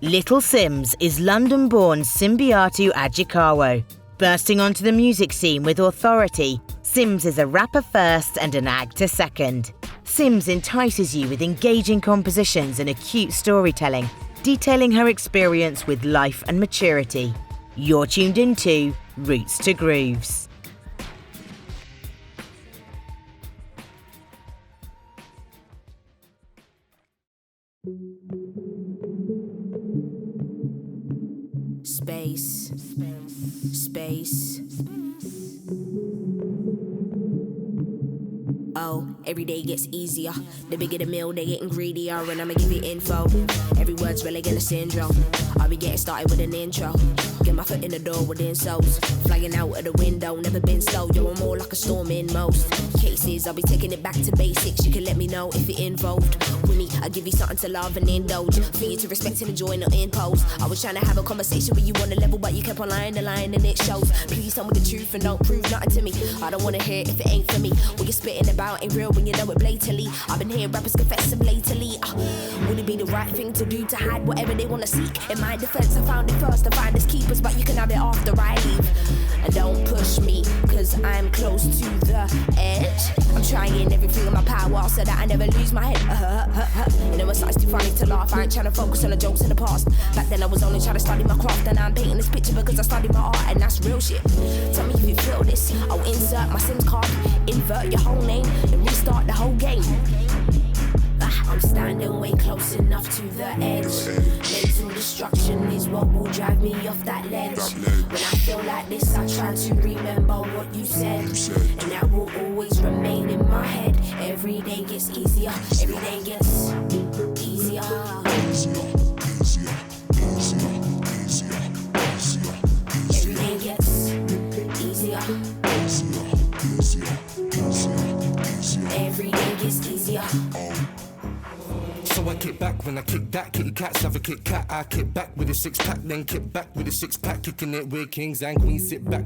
Little Simz is London-born Simbiatu Ajikawo. Bursting onto the music scene with authority, Simz is a rapper first and an actor second. Simz entices you with engaging compositions and acute storytelling, detailing her experience with life and maturity. You're tuned into Roots to Grooves. Space. Oh, every day gets easier. The bigger the meal, they getting greedier, and I'ma give you info. Every word's really getting a syndrome. I'll be getting started with an intro. Get my foot in the door with insoles. Flying out of the window, never been slow. Yo, I'm more like a storm in most cases. I'll be taking it back to basics. You can let me know if it involved with me. I'll give you something to love and indulge, for you to respect and enjoy, not impose. I was trying to have a conversation with you on the level, but you kept on lying and it shows. Please tell me the truth and don't prove nothing to me. I don't wanna hear it if it ain't for me. What you're spitting about ain't real when you know it blatantly. I've been hearing rappers confess them lately. Would it be the right thing to do to hide whatever they wanna seek? In my defense, I found it first to find us keepers, but you can have it after I leave. And don't push me, cause I'm close to the edge. I'm trying everything in my power so that I never lose my head. You know, it's too funny to laugh. I ain't trying to focus on the jokes in the past. Back then I was only trying to study my craft, and I'm painting this picture because I studied my art, and that's real shit. Tell me if you feel this. I'll insert my Simz card, invert your whole name, and restart the whole game. I'm standing way close enough to the edge. Mental destruction is what will drive me off that ledge. When I feel like this, I try to remember what you said, and that will always remain in my head. Every day gets easier. Every day gets easier. Every day gets easier. Every day gets easier. So I kick back when I kick that. Kitty cats have a Kit Kat. I kick back with a six-pack, then kick back with a six-pack. Kicking it with kings and queens. Sit back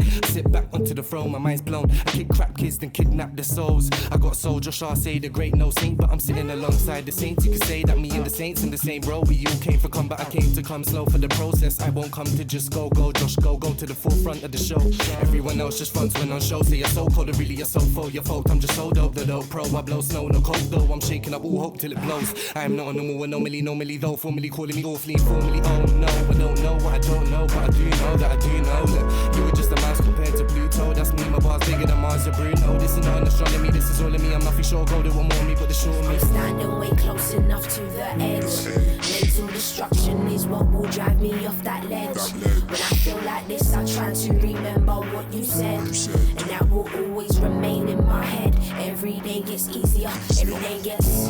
onto the throne. My mind's blown. I kick crap kids, then kidnap their souls. I got soul, Joshua say the great no saint, but I'm sitting alongside the saints. You could say that me and the saints in the same row. We all came for combat. I came to come slow for the process. I won't come to just go, Josh, go to the forefront of the show. Everyone else just fronts when on show. Say you're so cold, or really you're so full. Your fault, I'm just so dope, the dope pro. I blow snow, no cold though. I'm shaking up all hope till it blows. I am not a normal normally though. Formally calling me awfully formally. Oh no, I don't know what I don't know, but I do know that I do know. Look, you were just a mouse compared to Pluto. That's me, my bars bigger than Mars or Bruno. This is not an astronomy, this is all of me. I'm nothing sure gold, it will more me, but the sure me. I'm standing way close enough to the edge. Mental destruction is what will drive me off that ledge. When I feel like this, I try to remember what you said, and that will always remain in my head. Every day gets easier. Every day gets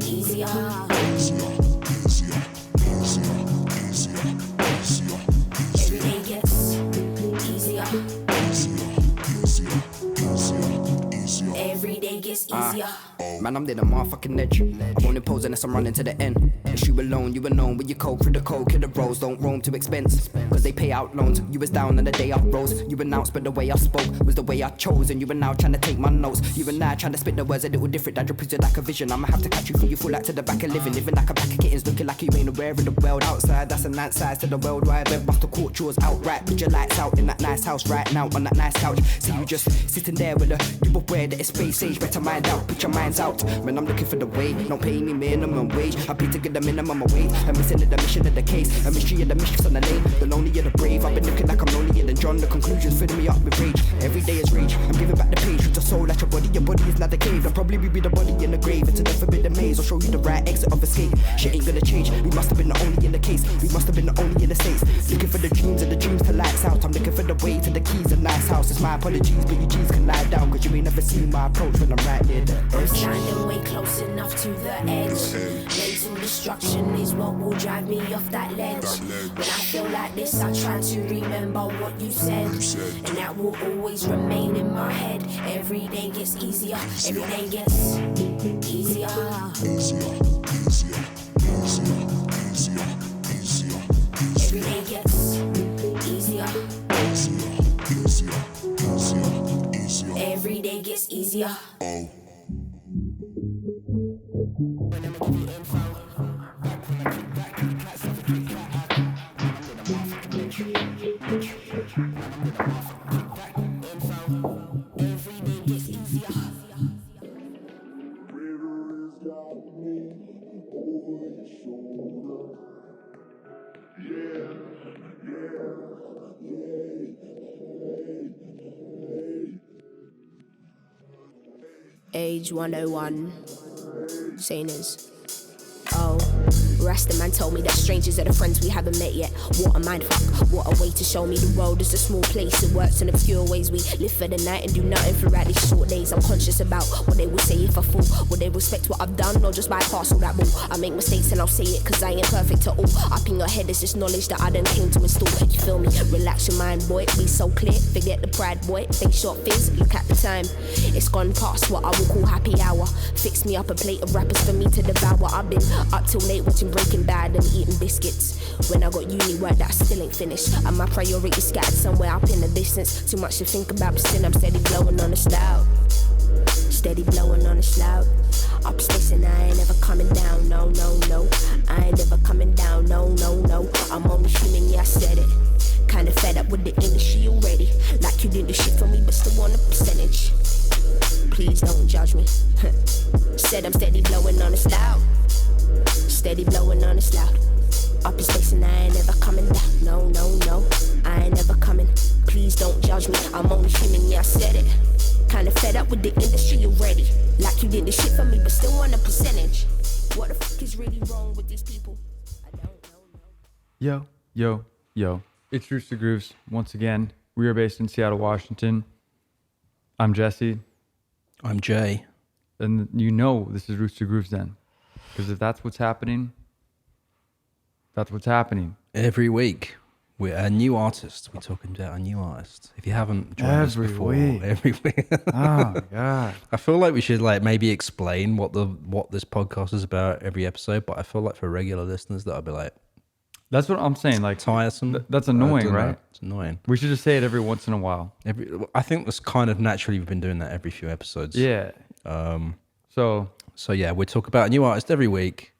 easier. Every day gets easier. Every day gets easier. Man, I'm near the motherfucking edge. I won't impose unless I'm running to the end. It's you alone, you alone with your coke through the coke. Killer bros don't roam to expense, cause they pay out loans. You was down on the day I rose. You announced, but the way I spoke was the way I chose. And you were now trying to take my notes. You were now trying to spit the words a little different. That represent like a vision. I'ma have to catch you for you full out to the back of living. Living like a pack of kittens, looking like you ain't aware of the world outside. That's a night size to the world wide web. Must have caught yours outright. Put your lights out in that nice house right now on that nice couch. See you just sitting there with a you aware that it's space age. Better mind out, put your minds out. When I'm looking for the way, don't pay me minimum wage. I pay to get the minimum wage. I'm missing the mission of the case. A mystery of the mistress on the lane. The lonely of the brave. I've been looking like I'm lonelier than John. The conclusions filling me up with rage. Every day is rage. I'm giving back the page with the soul at your body. Your body is not the cave. I'll probably be the body in the grave. Into the forbidden maze. I'll show you the right exit of escape. Shit ain't gonna change. We must have been the only in the case. We must have been the only in the states. Looking for the dreams and the dreams to lights out. I'm looking for the way to the keys. A nice house. It's my apologies, but your G's can lie down. Cause you ain't never seen my approach when I'm right near the edge. I'm standing way close enough to the edge. Mental destruction is what will drive me off that ledge. When I feel like this, I try to remember what you said, and that will always remain in my head. Every day gets easier. Every day gets easier. Every day gets easier. Every day gets easier. When I'm info, when I kick back, cats have a Kit Kat. Age 101. Signl. Oh, Rasta man told me that strangers are the friends we haven't met yet. What a mindfuck, what a way to show me the world is a small place. It works in obscure ways. We live for the night and do nothing throughout these short days. I'm conscious about what they will say if I fall. Will they respect what I've done or just bypass all that bull? I make mistakes and I'll say it cause I ain't perfect at all. Up in your head is this knowledge that I done came to install. You feel me? Relax your mind, boy, be so clear. Forget the pride, boy, think short fizz. Look at the time, it's gone past what I will call happy hour. Fix me up a plate of rappers for me to devour. I've been up till late watching Breaking Bad and eating biscuits. When I got uni work that I still ain't finished, and my priorities scattered somewhere up in the distance. Too much to think about, but still I'm steady blowing on the slout. Steady blowing on the slout. Up space and I ain't ever coming down, no, no, no. I ain't ever coming down, no, no, no. I'm only human, yeah, I said it. Kinda fed up with the industry already. Like you did the shit for me, but still want a percentage. Please don't judge me. Said I'm steady blowing on the slout. Steady blowing on the slout. Up in space and I ain't ever coming down. No, no, no, I ain't ever coming. Please don't judge me, I'm only human, yeah, I said it. Kinda fed up with the industry already. Like you did the shit for me, but still want a percentage. What the fuck is really wrong with these people? I don't know. Yo, yo, yo. It's Roots to Grooves. Once again, we are based in Seattle, Washington. I'm Jesse. I'm Jay. And you know this is Roots to Grooves then. Because if that's what's happening, that's what's happening. Every week, we're a new artist. We're talking about a new artist. If you haven't joined us before, every week. Oh, my God. I feel like we should maybe explain what this podcast is about every episode, but I feel like for regular listeners, that'll be like... That's what I'm saying. Like tiresome. That's annoying, right? It's annoying. We should just say it every once in a while. I think that's kind of naturally we've been doing that every few episodes. Yeah. So yeah, we talk about a new artist every week,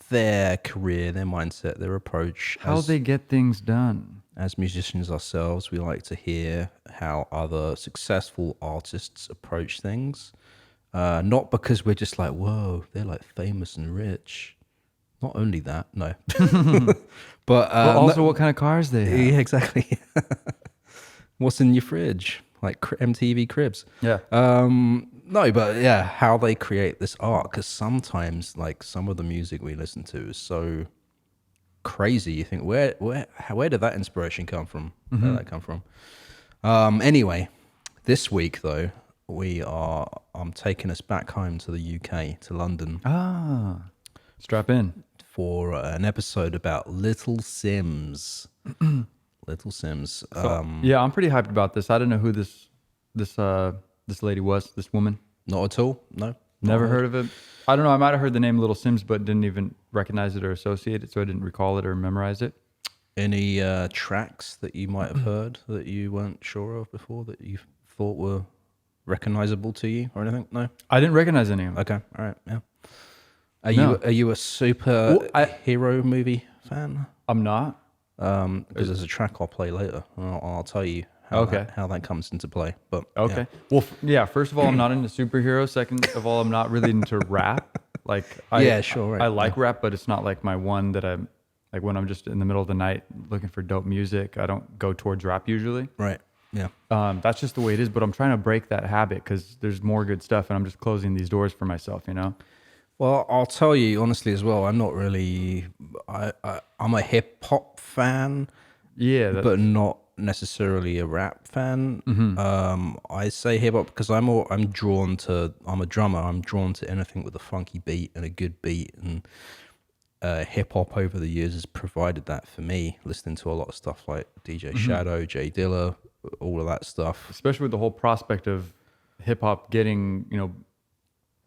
their career, their mindset, their approach. How they get things done. As musicians ourselves, we like to hear how other successful artists approach things. Not because we're just like, whoa, they're like famous and rich. Not only that, no. but also what kind of cars they have. Yeah, exactly. What's in your fridge? Like MTV Cribs. Yeah. No, but yeah, how they create this art. Because sometimes, like, some of the music we listen to is so crazy. You think, where did that inspiration come from? Mm-hmm. Where did that come from? Anyway, this week though, I'm taking us back home to the UK, to London. Strap in. For an episode about Little Simz. Little Simz. Yeah, I'm pretty hyped about this. I don't know who this lady was, this woman. Not at all. No. Never heard of it. I don't know. I might have heard the name Little Simz, but didn't even recognize it or associate it, so I didn't recall it or memorize it. Any tracks that you might have heard that you weren't sure of before that you thought were recognizable to you or anything? No? I didn't recognize any of them. Okay. All right. Yeah. Are you a superhero movie fan? I'm not. Because there's a track I'll play later. I'll tell you how that comes into play. But okay. Yeah. Well, first of all, I'm not into superheroes. Second of all, I'm not really into rap. Like, I like rap, but it's not like my one that I'm like when I'm just in the middle of the night looking for dope music. I don't go towards rap usually. Right. Yeah. That's just the way it is. But I'm trying to break that habit because there's more good stuff, and I'm just closing these doors for myself. You know. Well, I'll tell you honestly as well. I'm not really. I'm a hip hop fan. Yeah, but not necessarily a rap fan. Mm-hmm. I say hip hop because I'm drawn to. I'm a drummer. I'm drawn to anything with a funky beat and a good beat, and hip hop over the years has provided that for me. Listening to a lot of stuff like DJ Shadow, Jay Dilla, all of that stuff. Especially with the whole prospect of hip hop getting,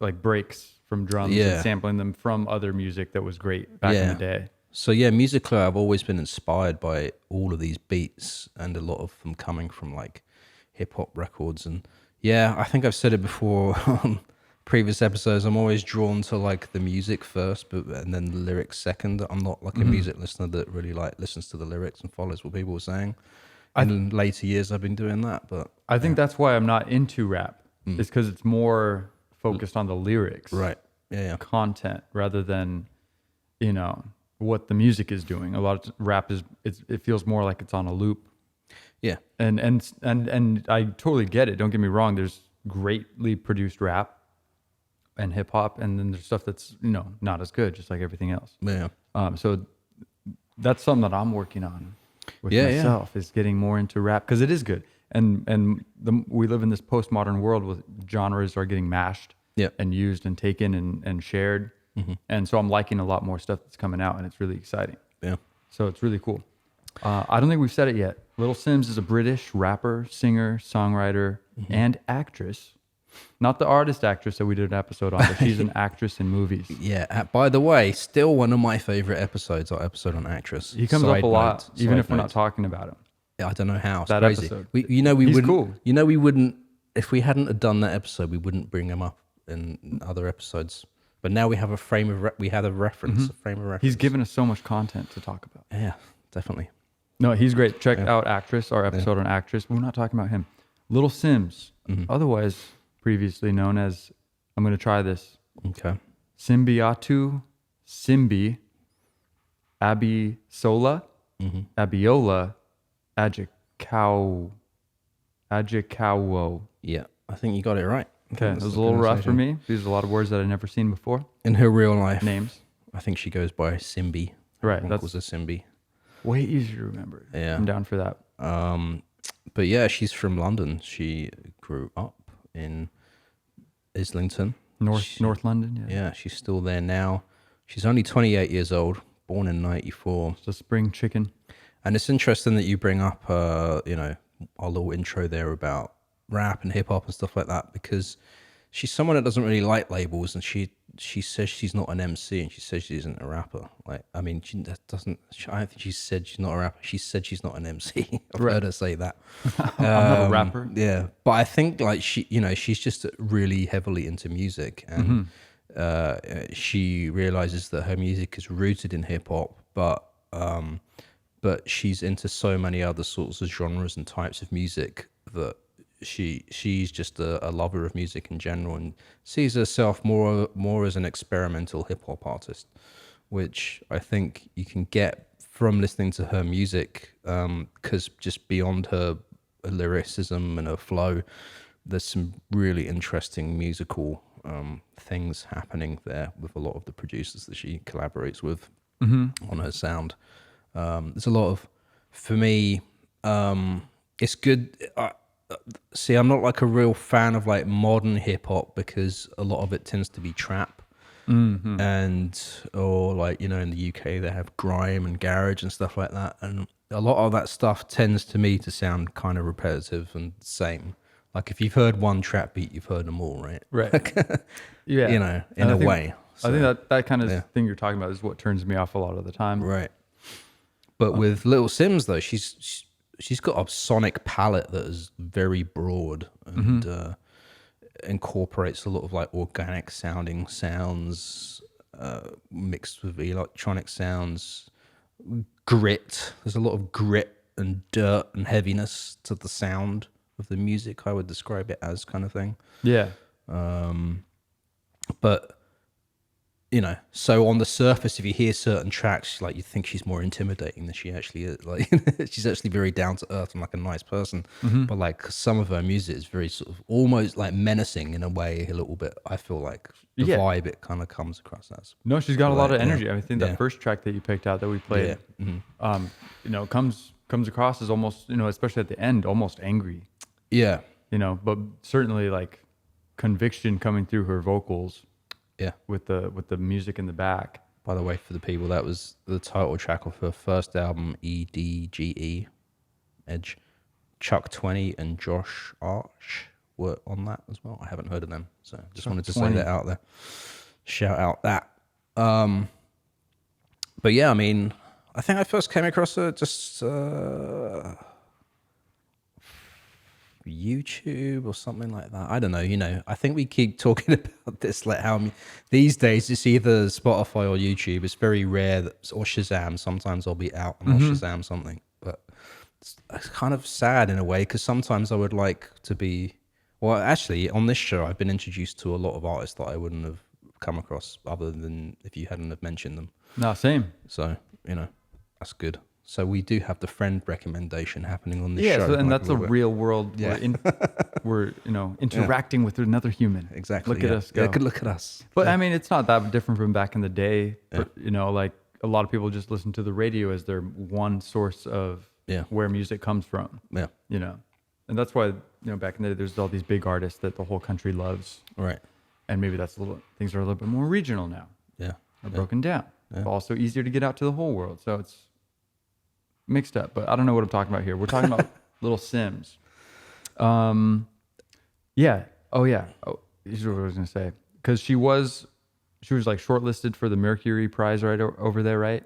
like breaks from drums and sampling them from other music that was great back in the day. So yeah, musically, I've always been inspired by all of these beats, and a lot of them coming from like hip hop records. And yeah, I think I've said it before on previous episodes. I'm always drawn to like the music first, and then the lyrics second. I'm not like a music listener that really like listens to the lyrics and follows what people are saying. In later years, I've been doing that, but I think that's why I'm not into rap. It's because it's more focused on the lyrics, right? Yeah. Content rather than what the music is doing. A lot of rap it feels more like it's on a loop. Yeah. And I totally get it. Don't get me wrong. There's greatly produced rap and hip hop, and then there's stuff that's not as good, just like everything else. Yeah. So that's something that I'm working on with myself is getting more into rap because it is good, and we live in this postmodern world where genres are getting mashed and used and taken and shared, and so I'm liking a lot more stuff that's coming out, and it's really exciting. Yeah. So it's really cool. I don't think we've said it yet. Little Simz is a British rapper, singer, songwriter, and actress. Not the artist actress that we did an episode on, but she's an actress in movies. Yeah. By the way, still one of my favorite episodes, our episode on actress. He comes up a lot, even if we're not talking about him. Yeah, I don't know how. It's that crazy. Episode. He's wouldn't. Cool. We wouldn't, if we hadn't have done that episode, we wouldn't bring him up in other episodes. But now we have a frame of we had a reference, a frame of reference. He's given us so much content to talk about. Yeah, definitely. No, he's great. Check out Actress, our episode on Actress. We're not talking about him. Little Simz, otherwise previously known as, I'm going to try this. Okay. Simbiatu Abisola, Abiola Ajikawo. Yeah, I think you got it right. Okay, it was a little rough for me. These are a lot of words that I'd never seen before. In her real life names, I think she goes by Simbi. Right, that was a Simbi. Way easier to remember. Yeah, I'm down for that. But yeah, she's from London. She grew up in Islington, North London. Yeah, she's still there now. She's only 28 years old, born in 94. It's a spring chicken. And it's interesting that you bring up, our little intro there about rap and hip hop and stuff like that, because she's someone that doesn't really like labels, and she says she's not an MC, and she says she isn't a rapper. Like, I mean, I don't think she said she's not a rapper. She said she's not an MC. I've heard her say that. I'm not a rapper. Yeah, but I think like she's just really heavily into music, and she realizes that her music is rooted in hip hop, but she's into so many other sorts of genres and types of music that she's just a lover of music in general, and sees herself more as an experimental hip hop artist, which I think you can get from listening to her music, because just beyond her lyricism and her flow, there's some really interesting musical things happening there with a lot of the producers that she collaborates with on her sound. There's a lot of, for me, it's good. See, I'm not like a real fan of like modern hip hop, because a lot of it tends to be trap, or like, in the UK they have grime and garage and stuff like that, and a lot of that stuff tends to me to sound kind of repetitive and the same. Like if you've heard one trap beat, you've heard them all, right? Yeah. In a way. So, I think that kind of thing you're talking about is what turns me off a lot of the time. Right. But with Little Simz though, she's got a sonic palette that is very broad and incorporates a lot of like organic sounding sounds mixed with electronic sounds. Grit. There's a lot of grit and dirt and heaviness to the sound of the music, I would describe it as, kind of thing. Yeah. But so on the surface, if you hear certain tracks, like you think she's more intimidating than she actually is. Like she's actually very down to earth and like a nice person. But like some of her music is very sort of almost like menacing in a way, a little bit. I feel like the vibe it kind of comes across as. No, she's got a lot of energy. I think that first track that you picked out that we played, comes across as almost, especially at the end, almost angry. Yeah. But certainly like conviction coming through her vocals. Yeah, with the music in the back. By the way, for the people, that was the title track of her first album, EDGE, Edge. Chuck 20 and Josh Arch were on that as well. I haven't heard of them, so just wanted to say that out there. Shout out that. But yeah, I mean, I think I first came across her just YouTube or something like that. I don't know. I think we keep talking about this, like how these days it's either Spotify or YouTube. It's very rare that, or Shazam. Sometimes I'll be out and I'll Shazam something, but it's kind of sad in a way, because sometimes I would like to be. Well, actually, on this show, I've been introduced to a lot of artists that I wouldn't have come across other than if you hadn't have mentioned them. No, same. So that's good. So we do have the friend recommendation happening on this show. Yeah, and like that's a real world. Yeah. We're interacting with another human. Exactly. Look at us go. Yeah, good look at us. But I mean, it's not that different from back in the day. Yeah. Like a lot of people just listen to the radio as their one source of where music comes from. Yeah. And that's why, back in the day, there's all these big artists that the whole country loves. Right. And maybe things are a little bit more regional now. Yeah. Or broken down. Yeah. But also easier to get out to the whole world. So it's mixed up, but I don't know what I'm talking about here. We're talking about little Simz. Yeah. Oh, yeah. Oh, here's what I was going to say. Because she was like shortlisted for the Mercury Prize right over there, right?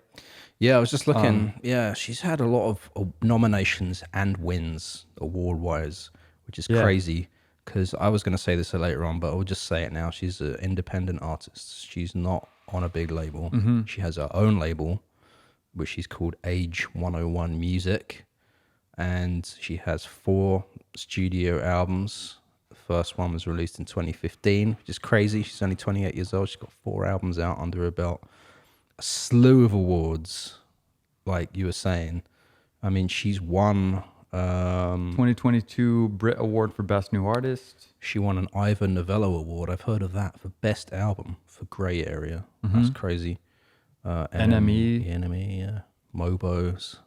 Yeah, I was just looking. She's had a lot of nominations and wins award-wise, which is crazy. Because I was going to say this later on, but I'll just say it now. She's an independent artist. She's not on a big label. Mm-hmm. She has her own label, which she's called Age 101 Music. And she has 4 studio albums. The first one was released in 2015, which is crazy. She's only 28 years old. She's got 4 albums out under her belt. A slew of awards, like you were saying. I mean, she's won... 2022 Brit Award for Best New Artist. She won an Ivor Novello Award. I've heard of that for Best Album for Grey Area. Mm-hmm. That's crazy. NME, Mobos.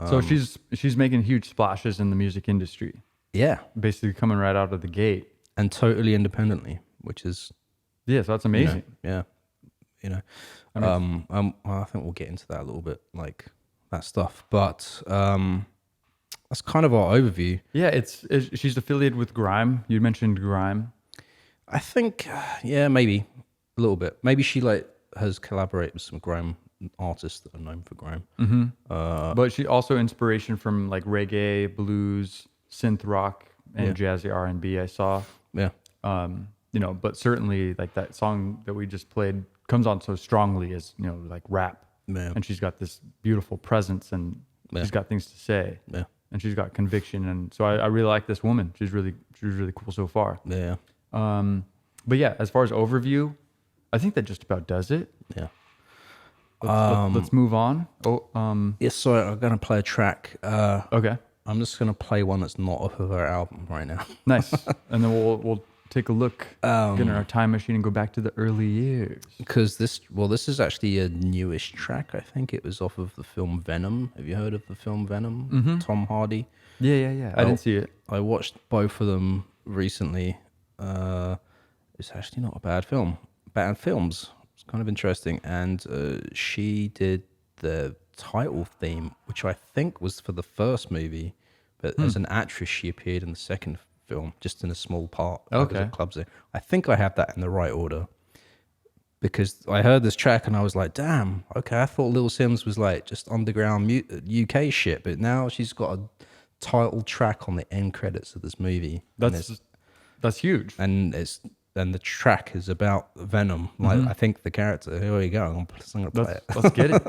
So she's making huge splashes in the music industry. Yeah, basically coming right out of the gate and totally independently, which is so that's amazing. I think we'll get into that a little bit, like that stuff. But that's kind of our overview. Yeah, she's affiliated with Grime. You mentioned Grime. I think, maybe a little bit. Maybe she has collaborated with some Grime artists that are known for Grime. Mm-hmm. But she also inspiration from like reggae, blues, synth rock, and jazzy R&B. I saw. Yeah. But certainly like that song that we just played comes on so strongly as like rap. Yeah. And she's got this beautiful presence and she's got things to say. Yeah. And she's got conviction, and so I really like this woman. She's really cool so far. Yeah. But yeah, as far as overview, I think that just about does it. Yeah. Let's move on. Yes, sorry, I'm gonna play a track. Okay. I'm just gonna play one that's not off of her album right now. Nice. And then we'll take a look, get in our time machine, and go back to the early years. Because this is actually a newish track. I think it was off of the film Venom. Have you heard of the film Venom? Mm-hmm. Tom Hardy. Yeah. I didn't see it. I watched both of them recently. It's actually not a bad film. Bad films. It's kind of interesting. And she did the title theme, which I think was for the first movie, but as an actress, she appeared in the second film, just in a small part. Okay. Clubs there. I think I have that in the right order because I heard this track and I was like, damn, okay, I thought Lil Simz was like just underground UK shit, but now she's got a title track on the end credits of this movie. That's huge. And the track is about Venom. Like I think the character. Here we go. I'm gonna play it. Let's get it.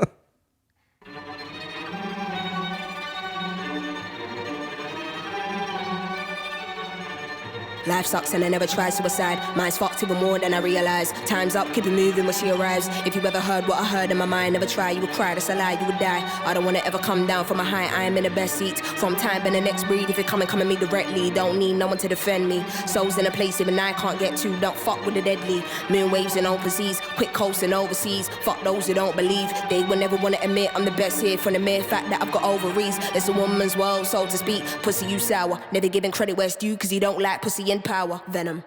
Life sucks and I never try suicide. Mine's fucked even more than I realize. Time's up, keep it moving when she arrives. If you ever heard what I heard in my mind, never try, you would cry, that's a lie, you would die. I don't wanna ever come down from a high, I am in the best seat. From time and the next breed, if you come at me directly, don't need no one to defend me. Souls in a place even I can't get to, don't fuck with the deadly. Moon waves in open seas, quick coasting overseas. Fuck those who don't believe, they will never wanna admit I'm the best here. From the mere fact that I've got ovaries, it's a woman's world, so to speak. Pussy, you sour, never giving credit where it's due, cause you don't like pussy in power. Venom.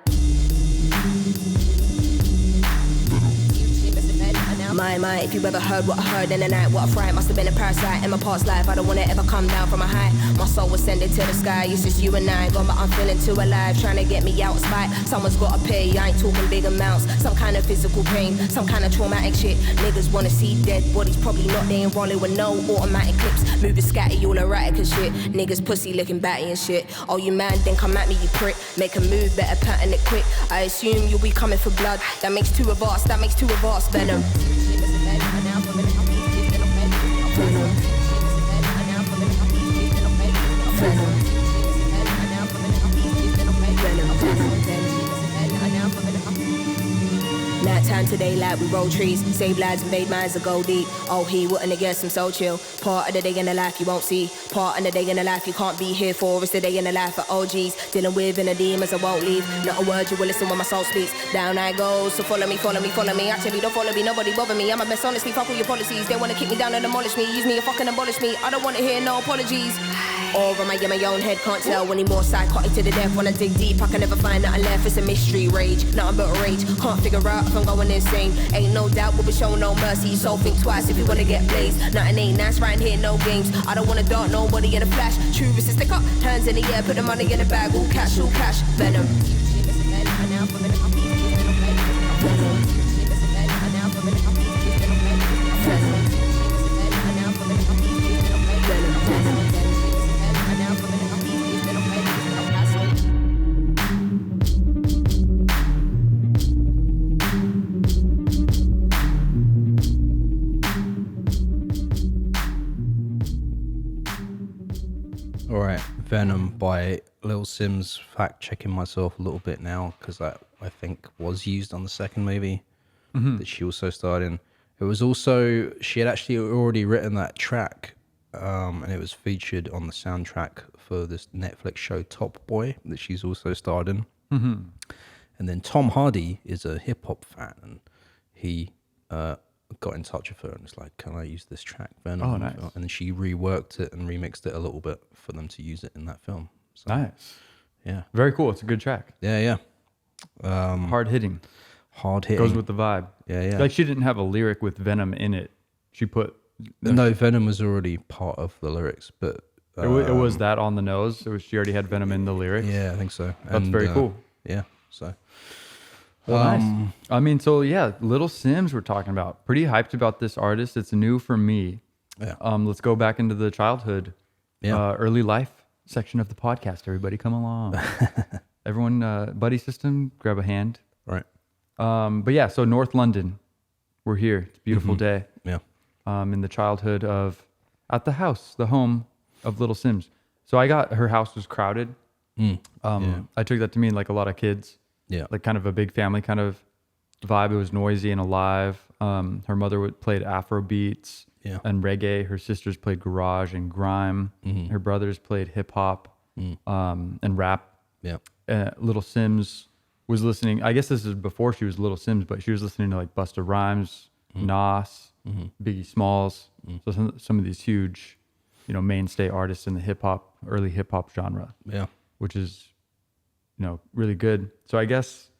My, if you ever heard what I heard in the night, what a fright, must have been a parasite in my past life. I don't wanna ever come down from a high. My soul was sending to the sky, it's just you and I. Gone, but I'm feeling too alive, trying to get me out of spite. Someone's gotta pay, I ain't talking big amounts. Some kind of physical pain, some kind of traumatic shit. Niggas wanna see dead bodies, probably not, they ain't rolling with no automatic clips. Moving scatty, all erratic and shit. Niggas pussy looking batty and shit. Oh, you man, then come at me, you prick. Make a move, better pattern it quick. I assume you'll be coming for blood. That makes two of us, Venom. Nighttime today, like like we roll trees. Save lives and made minds that go deep. Oh, he wouldn't have guessed I'm so chill. Part of the day in the life you won't see. Part of the day in the life you can't be here for. It's the day in the life of OGs. Dealing with inner demons I won't leave. Not a word you will listen when my soul speaks. Down I go, so follow me, follow me, follow me. Actually don't follow me, nobody bother me. I'm a best honestly, fuck all your policies. They wanna kick me down and demolish me. Use me or fucking abolish me. I don't wanna hear no apologies. Or am I in my own head? Can't tell any more psychotic to the death. When I dig deep, I can never find nothing left. It's a mystery, rage, nothing but rage. Can't figure out if I'm going insane. Ain't no doubt, we'll be showing no mercy. So think twice if you wanna get blazed. Nothing ain't nice, right here, no games. I don't wanna dart nobody in a flash. True is to stick up, hands in the air, put the money in the bag. All cash, venom. All right, Venom by Lil Simz. Fact checking myself a little bit now because that I think was used on the second movie that she also starred in. It was also, she had actually already written that track, and it was featured on the soundtrack for this Netflix show Top Boy that she's also starred in. And then Tom Hardy is a hip hop fan, and he got in touch with her and was like, "Can I use this track, Venom?" Oh, nice. And then she reworked it and remixed it a little bit for them to use it in that film. So, Nice. yeah, Very cool. It's a good track. yeah. Hard hitting. Hard hitting. Goes with the vibe. Yeah. Like she didn't have a lyric with Venom in it. She put... No, Venom was already part of the lyrics, but it was that on the nose. She already had Venom in the lyrics. yeah, I think so. That's very cool. Yeah, so Well, nice. I mean, so yeah, Little Simz we're talking about. Pretty hyped about this artist. It's new for me. Yeah. Let's go back into the childhood, early life section of the podcast. Everybody come along. Everyone, buddy system, grab a hand. right. But yeah, so North London, we're here. It's a beautiful day. Yeah. In the childhood of, at the house, the home of Little Simz. So her house was crowded. I took that to mean like a lot of kids. Yeah. Like kind of a big family kind of vibe. It was noisy and alive. Her mother played Afro beats and reggae. Her sisters played garage and grime. Her brothers played hip hop and rap. Yeah. Little Simz was listening. I guess this is before she was Little Simz, but she was listening to like Busta Rhymes, Nas, Biggie Smalls. So some of these huge, mainstay artists in the early hip hop genre. Yeah. Which is, really good. So I guess,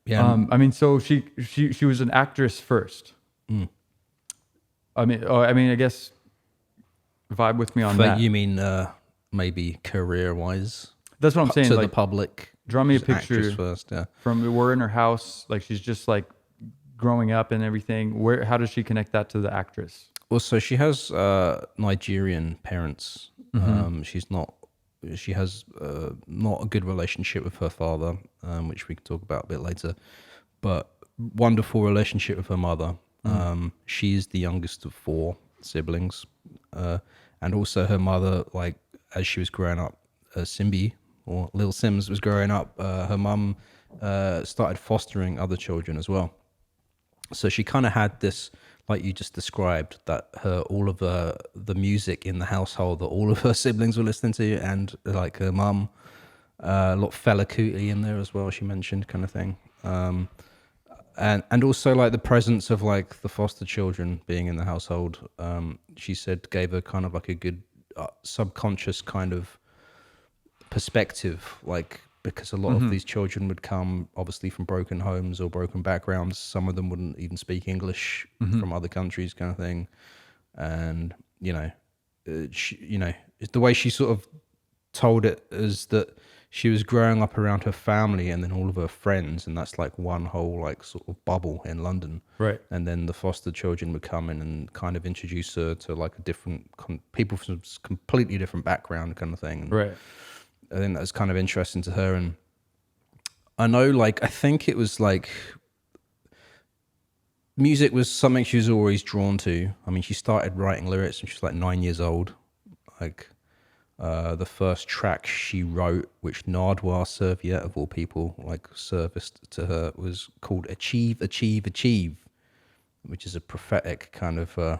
Yeah. I mean, so she was an actress first. I mean, I guess vibe with me on But that. you mean maybe career wise? That's what I'm saying. To Like, the public. draw me a She's actress picture first. Yeah. from we're in her house. Like she's just like growing up and everything. How does she connect that to the actress? Well, so she has Nigerian parents. She has not a good relationship with her father, which we can talk about a bit later, but wonderful relationship with her mother. She's the youngest of 4 siblings. And also her mother, like as she was growing up, Simbi or Lil Simz was growing up, her mum started fostering other children as well. So she kind of had this, like you just described, that all of the music in the household that all of her siblings were listening to, and like her mum, a lot of Fela Kuti in there as well. She mentioned, kind of thing, and also like the presence of like the foster children being in the household. She said gave her kind of like a good subconscious kind of perspective, like. Because a lot of these children would come obviously from broken homes or broken backgrounds. Some of them wouldn't even speak English from other countries, kind of thing. And the way she sort of told it is that she was growing up around her family and then all of her friends, and that's like one whole like sort of bubble in London. Right. And then the foster children would come in and kind of introduce her to like a different people from completely different background, kind of thing. Right. I think that was kind of interesting to her. And I know, like, I think it was like music was something she was always drawn to. I mean, she started writing lyrics when she was like 9 years old. Like, The first track she wrote, which Nardwuar Serviette of all people like serviced to her, was called "Achieve, Achieve, Achieve," which is a prophetic kind of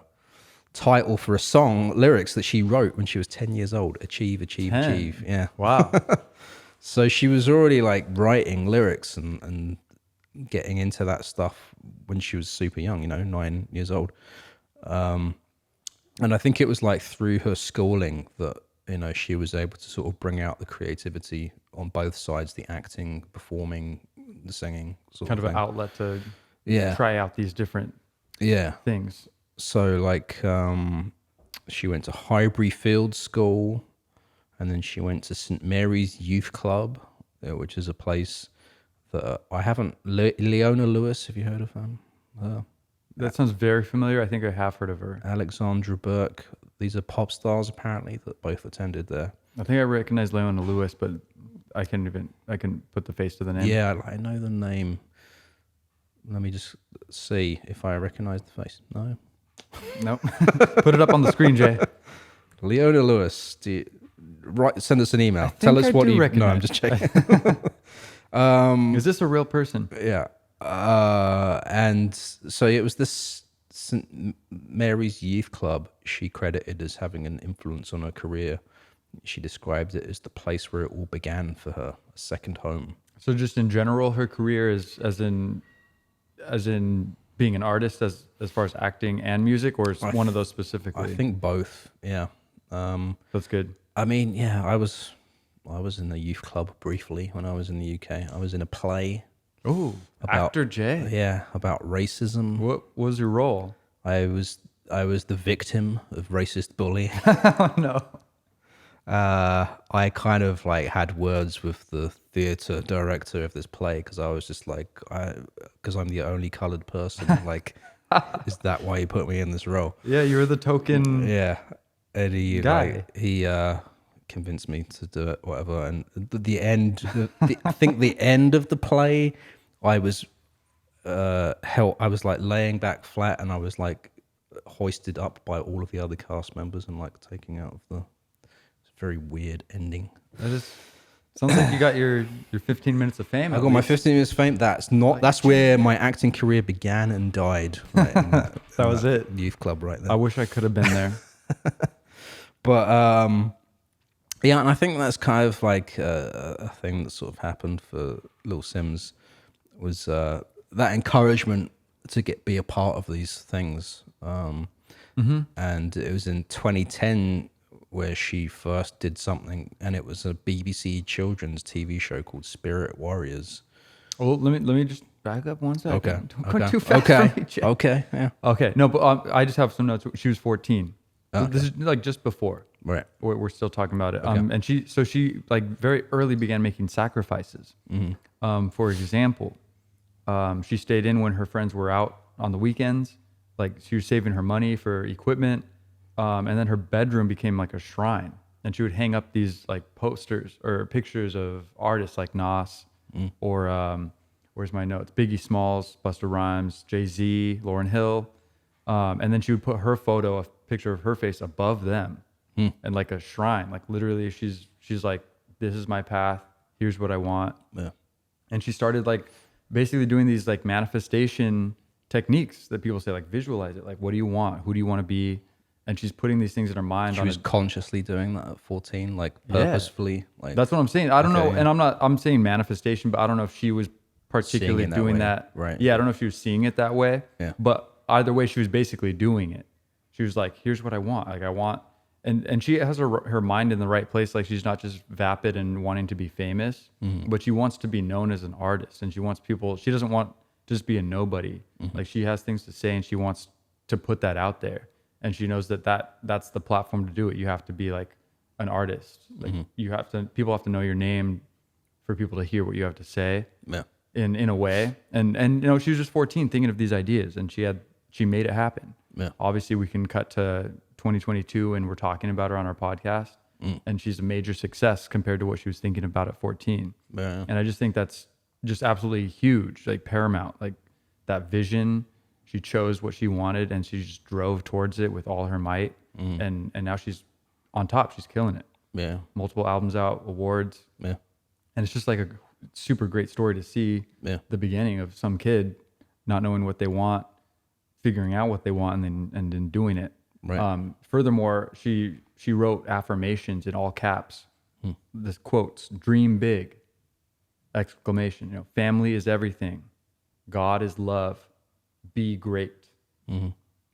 title for a song lyrics that she wrote when she was 10 years old. Achieve, achieve, 10. achieve. Yeah. Wow. So she was already like writing lyrics and getting into that stuff when she was super young, 9 years old. And I think it was like through her schooling that, she was able to sort of bring out the creativity on both sides, the acting, performing, the singing. Kind of an outlet to Yeah. try out these different Yeah. things. So like she went to Highbury Field School, and then she went to St Mary's Youth Club, which is a place that I haven't... Leona Lewis, have you heard of them? That sounds very familiar. I think I have heard of her. Alexandra Burke. These are pop stars apparently that both attended there. I think I recognize Leona Lewis, but I can put the face to the name. Yeah, I know the name. Let me just see if I recognize the face. No. Nope. Put it up on the screen, Jay. Leona Lewis, send us an email. Tell us what you recognize. No, I'm just checking. Is this a real person? Yeah. And so it was this St Mary's Youth Club she credited as having an influence on her career. She described it as the place where it all began for her, a second home. So just in general, her career is as in being an artist as far as acting and music, or is one of those specifically? I think both. Yeah. That's good. I mean, yeah, I was in the youth club briefly when I was in the UK. I was in a play. Oh, actor Jay. Yeah, about racism. What was your role? I was the victim of racist bullying. Oh, no. I kind of like had words with the theater director of this play because I was just like, because I'm the only colored person. Like, is that why you put me in this role? Yeah, you were the token. Yeah, Eddie guy. He convinced me to do it, whatever. And the end, I think the end of the play, I was I was like laying back flat, and I was like hoisted up by all of the other cast members and like taking out of the very weird ending. That is, sounds like you got your 15 minutes of fame. I got my 15 minutes of fame. That's where my acting career began and died. Right, that was it. Youth club right there. I wish I could have been there. But yeah, and I think that's kind of like a thing that sort of happened for Lil Simz was that encouragement to be a part of these things. And it was in 2010 where she first did something, and it was a BBC children's TV show called Spirit Warriors. Oh, let me just back up one second. Okay. Don't go too fast for me, Jay. Okay. Yeah. Okay. No, but I just have some notes. She was 14. So Okay. this is like just before. Right. We're still talking about it. Okay. And she like very early began making sacrifices. For example, she stayed in when her friends were out on the weekends. Like she was saving her money for equipment. And then her bedroom became like a shrine, and she would hang up these like posters or pictures of artists like Nas or where's my notes? Biggie Smalls, Busta Rhymes, Jay-Z, Lauryn Hill. And then she would put her photo, a picture of her face above them and like a shrine. Like literally she's like, this is my path. Here's what I want. Yeah. And she started like basically doing these like manifestation techniques that people say, like visualize it. Like, what do you want? Who do you want to be? And she's putting these things in her mind. She was consciously doing that at 14, like purposefully. Yeah. Like that's what I'm saying. I don't know, and I'm saying manifestation, but I don't know if she was particularly doing that. Right. Yeah, I don't know if she was seeing it that way. Yeah. But either way, she was basically doing it. She was like, here's what I want. Like I want, and she has her mind in the right place. Like she's not just vapid and wanting to be famous, but she wants to be known as an artist, and she wants people. She doesn't want to just be a nobody. Like she has things to say, and she wants to put that out there. And she knows that's the platform to do it. You have to be like an artist. Like people have to know your name for people to hear what you have to say. Yeah. In a way. And she was just 14 thinking of these ideas, and she made it happen. Yeah. Obviously we can cut to 2022 and we're talking about her on our podcast, and she's a major success compared to what she was thinking about at 14. Yeah. And I just think that's just absolutely huge, like paramount, like that vision. She chose what she wanted, and she just drove towards it with all her might. And now she's on top. She's killing it. Yeah. Multiple albums out, awards. Yeah. And it's just like a super great story to see the beginning of some kid not knowing what they want, figuring out what they want, and then doing it. Right. Furthermore, she wrote affirmations in all caps. This quotes, dream big, exclamation, family is everything. God is love. Be great.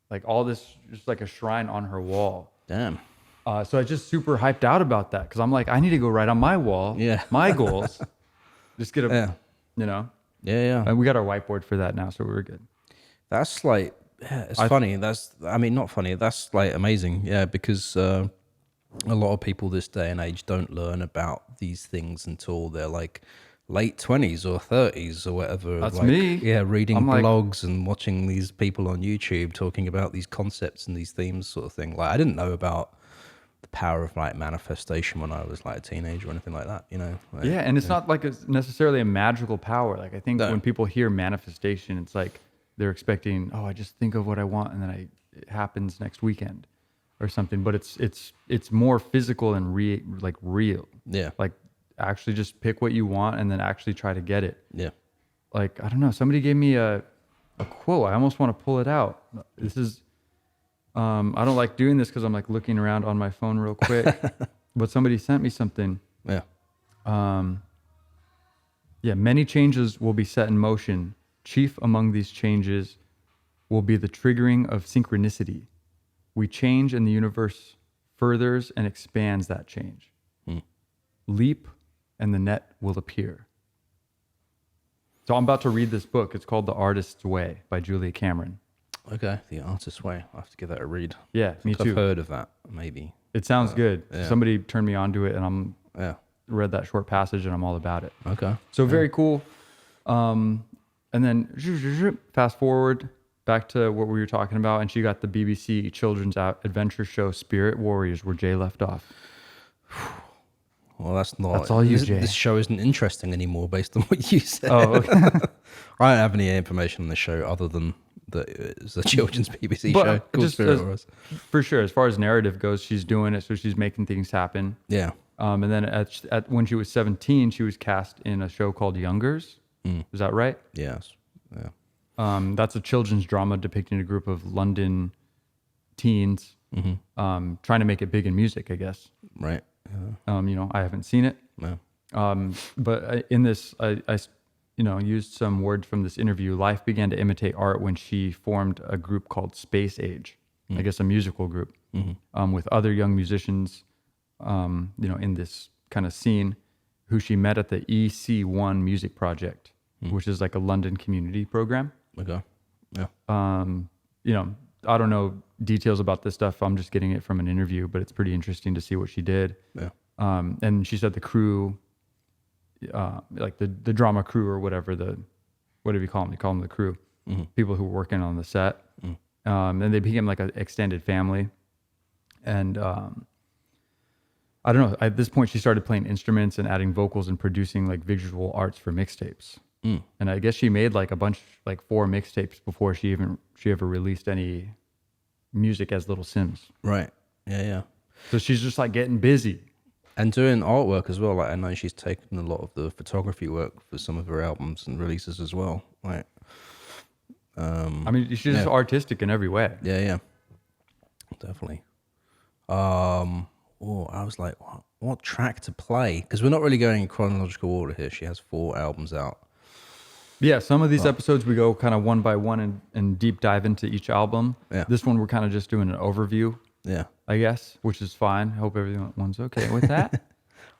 Like all this, just like a shrine on her wall. Damn. So I just super hyped out about that because I'm like, I need to go write on my wall. My goals. Just get a, Yeah. And we got our whiteboard for that now, so we're good. That's like, it's funny. Not funny. That's like amazing. Yeah, because a lot of people this day and age don't learn about these things until they're like late 20s or 30s or whatever. That's like, me. Yeah, reading blogs and watching these people on YouTube talking about these concepts and these themes sort of thing. Like I didn't know about the power of like manifestation when I was like a teenager or anything like that, Like, yeah, and it's not like it's necessarily a magical power. Like I think when people hear manifestation, it's like they're expecting, I just think of what I want and then it happens next weekend or something. But it's more physical and real. Yeah. Like actually just pick what you want and then actually try to get it. Yeah. Like, I don't know, somebody gave me a quote. I almost want to pull it out. This is, I don't like doing this because I'm like looking around on my phone real quick, but somebody sent me something. Yeah. Many changes will be set in motion. Chief among these changes will be the triggering of synchronicity. We change and the universe furthers and expands that change. Leap and the net will appear. So I'm about to read this book. It's called The Artist's Way by Julia Cameron. Okay, The Artist's Way. I'll have to give that a read. Yeah, me too. I've heard of that, maybe. It sounds good. Yeah. Somebody turned me on to it, and I'm read that short passage, and I'm all about it. Okay. So very cool. And then fast forward back to what we were talking about, and she got the BBC children's adventure show Spirit Warriors, where Jay left off. Well, that's not. That's all you, Jay. This show isn't interesting anymore based on what you said. Oh, okay. I don't have any information on the show other than that it's a children's BBC show called Spirit Warriors. For sure, as far as narrative goes, she's doing it, so she's making things happen. Yeah. And then at when she was 17, she was cast in a show called Youngers. Is that right? Yes. Yeah. That's a children's drama depicting a group of London teens trying to make it big in music, I guess. Right. I haven't seen it. No. But in this, I used some words from this interview. Life began to imitate art when she formed a group called Space Age, I guess a musical group, with other young musicians, in this kind of scene, who she met at the EC1 Music Project, which is like a London community program. Okay. Yeah. I don't know details about this stuff. I'm just getting it from an interview, but it's pretty interesting to see what she did. Yeah. And she said the crew, like the drama crew or whatever, what do you call them? You call them the crew, people who were working on the set. And they became like an extended family. And I don't know, at this point she started playing instruments and adding vocals and producing like visual arts for mixtapes. And I guess she made like a bunch, like 4 mixtapes before she ever released any music as Little Simz. Right. Yeah. So she's just like getting busy. And doing artwork as well. Like I know she's taken a lot of the photography work for some of her albums and releases as well. Like, she's just artistic in every way. Yeah. Definitely. I was like, what track to play? Because we're not really going in chronological order here. She has 4 albums out. Yeah, some of these episodes we go kind of one by one and deep dive into each album. Yeah. This one we're kind of just doing an overview. Yeah. I guess, which is fine. Hope everyone's okay with that.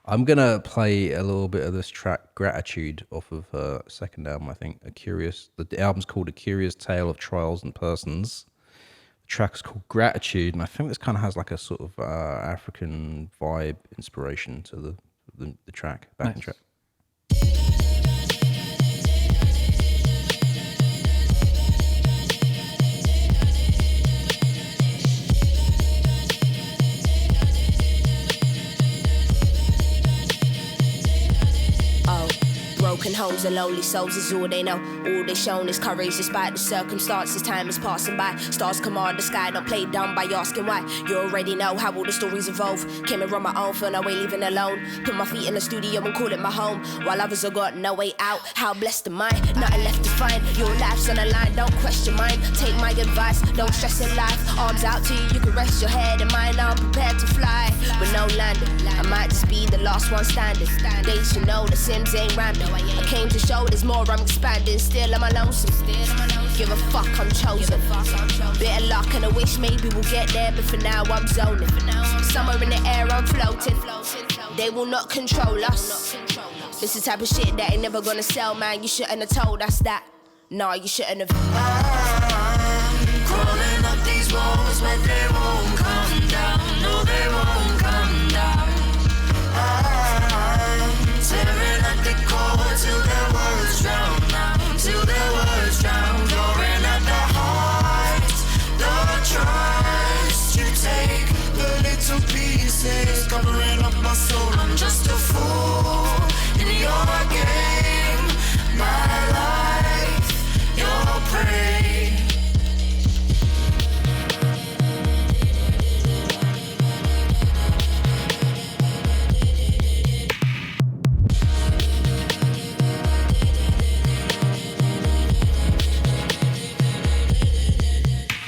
I'm going to play a little bit of this track, Gratitude, off of her second album, I think. The album's called A Curious Tale of Trials and Persons. The track is called Gratitude, and I think this kind of has like a sort of African vibe inspiration to the track, backing track. Broken homes of lowly souls is all they know. All they shown is courage despite the circumstances. Time is passing by. Stars command the sky. Don't play dumb by asking why. You already know how all the stories evolve. Came and run my own, feel no way leaving alone. Put my feet in the studio and call it my home. While others have got no way out. How blessed am I? Nothing left to find. Your life's on the line. Don't question mine. Take my advice. Don't stress in life. Arms out to you. You can rest your head and mine. I'm prepared to fly. But no landing. I might just be the last one standing. They should know the Simz ain't random. I came to show there's more, I'm expanding. Still I'm lonesome. Give a fuck, I'm chosen. Bit of luck and a wish maybe we'll get there, but for now I'm zoning. Somewhere in the air I'm floating. They will not control us. This is the type of shit that ain't never gonna sell, man. You shouldn't have told us that. Nah, you shouldn't have. Crawling up these walls, but they won't come down. No, they won't come down. Tearing at the core till their words drown out. Till their words drown. Roaring at the heart, the trust you take. The little pieces covering up my soul. I'm just a fool in your game. My life, your prey.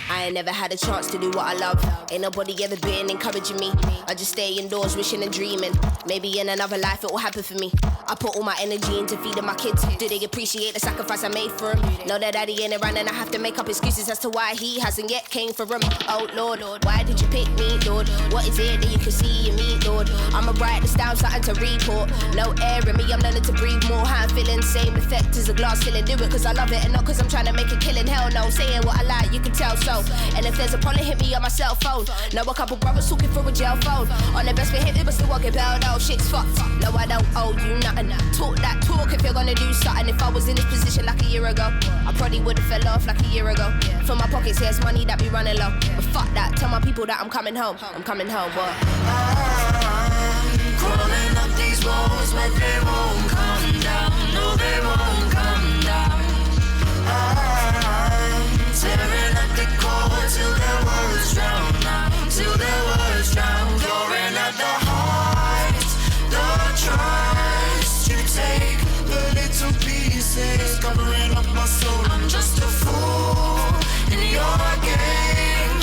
I ain't never had a chance to do what I love. Ain't nobody ever been encouraging me. I just stay indoors wishing and dreaming. Maybe in another life it will happen for me. I put all my energy into feeding my kids. Do they appreciate the sacrifice I made for them? Know that daddy ain't around and I have to make up excuses as to why he hasn't yet came for them. Oh Lord, why did you pick me, Lord? What is it that you can see in me, Lord? I'ma write this down, something to report. No air in me, I'm learning to breathe more. How I'm feeling, same effect as a glass ceiling. Do it cause I love it and not cause I'm trying to make a killing. Hell no, saying what I like, you can tell so. And if there's a problem, hit me on my cell phone. Know a couple brothers talking for a jail phone. On the best behavior, but still walking bailed out. Shit's fucked. No, I don't owe you nothing. Talk that talk if you're gonna do something. If I was in this position like a year ago, I probably would've fell off like a year ago. For my pockets, there's money that be running low. But fuck that, tell my people that I'm coming home. I'm coming home, what? Crawling up these walls, but they won't come down. No, they won't come down. Tearing at the core till their words drown out. Till their words drown. Roaring at the heart, the trust you take. The little pieces covering up my soul. I'm just a fool in your game.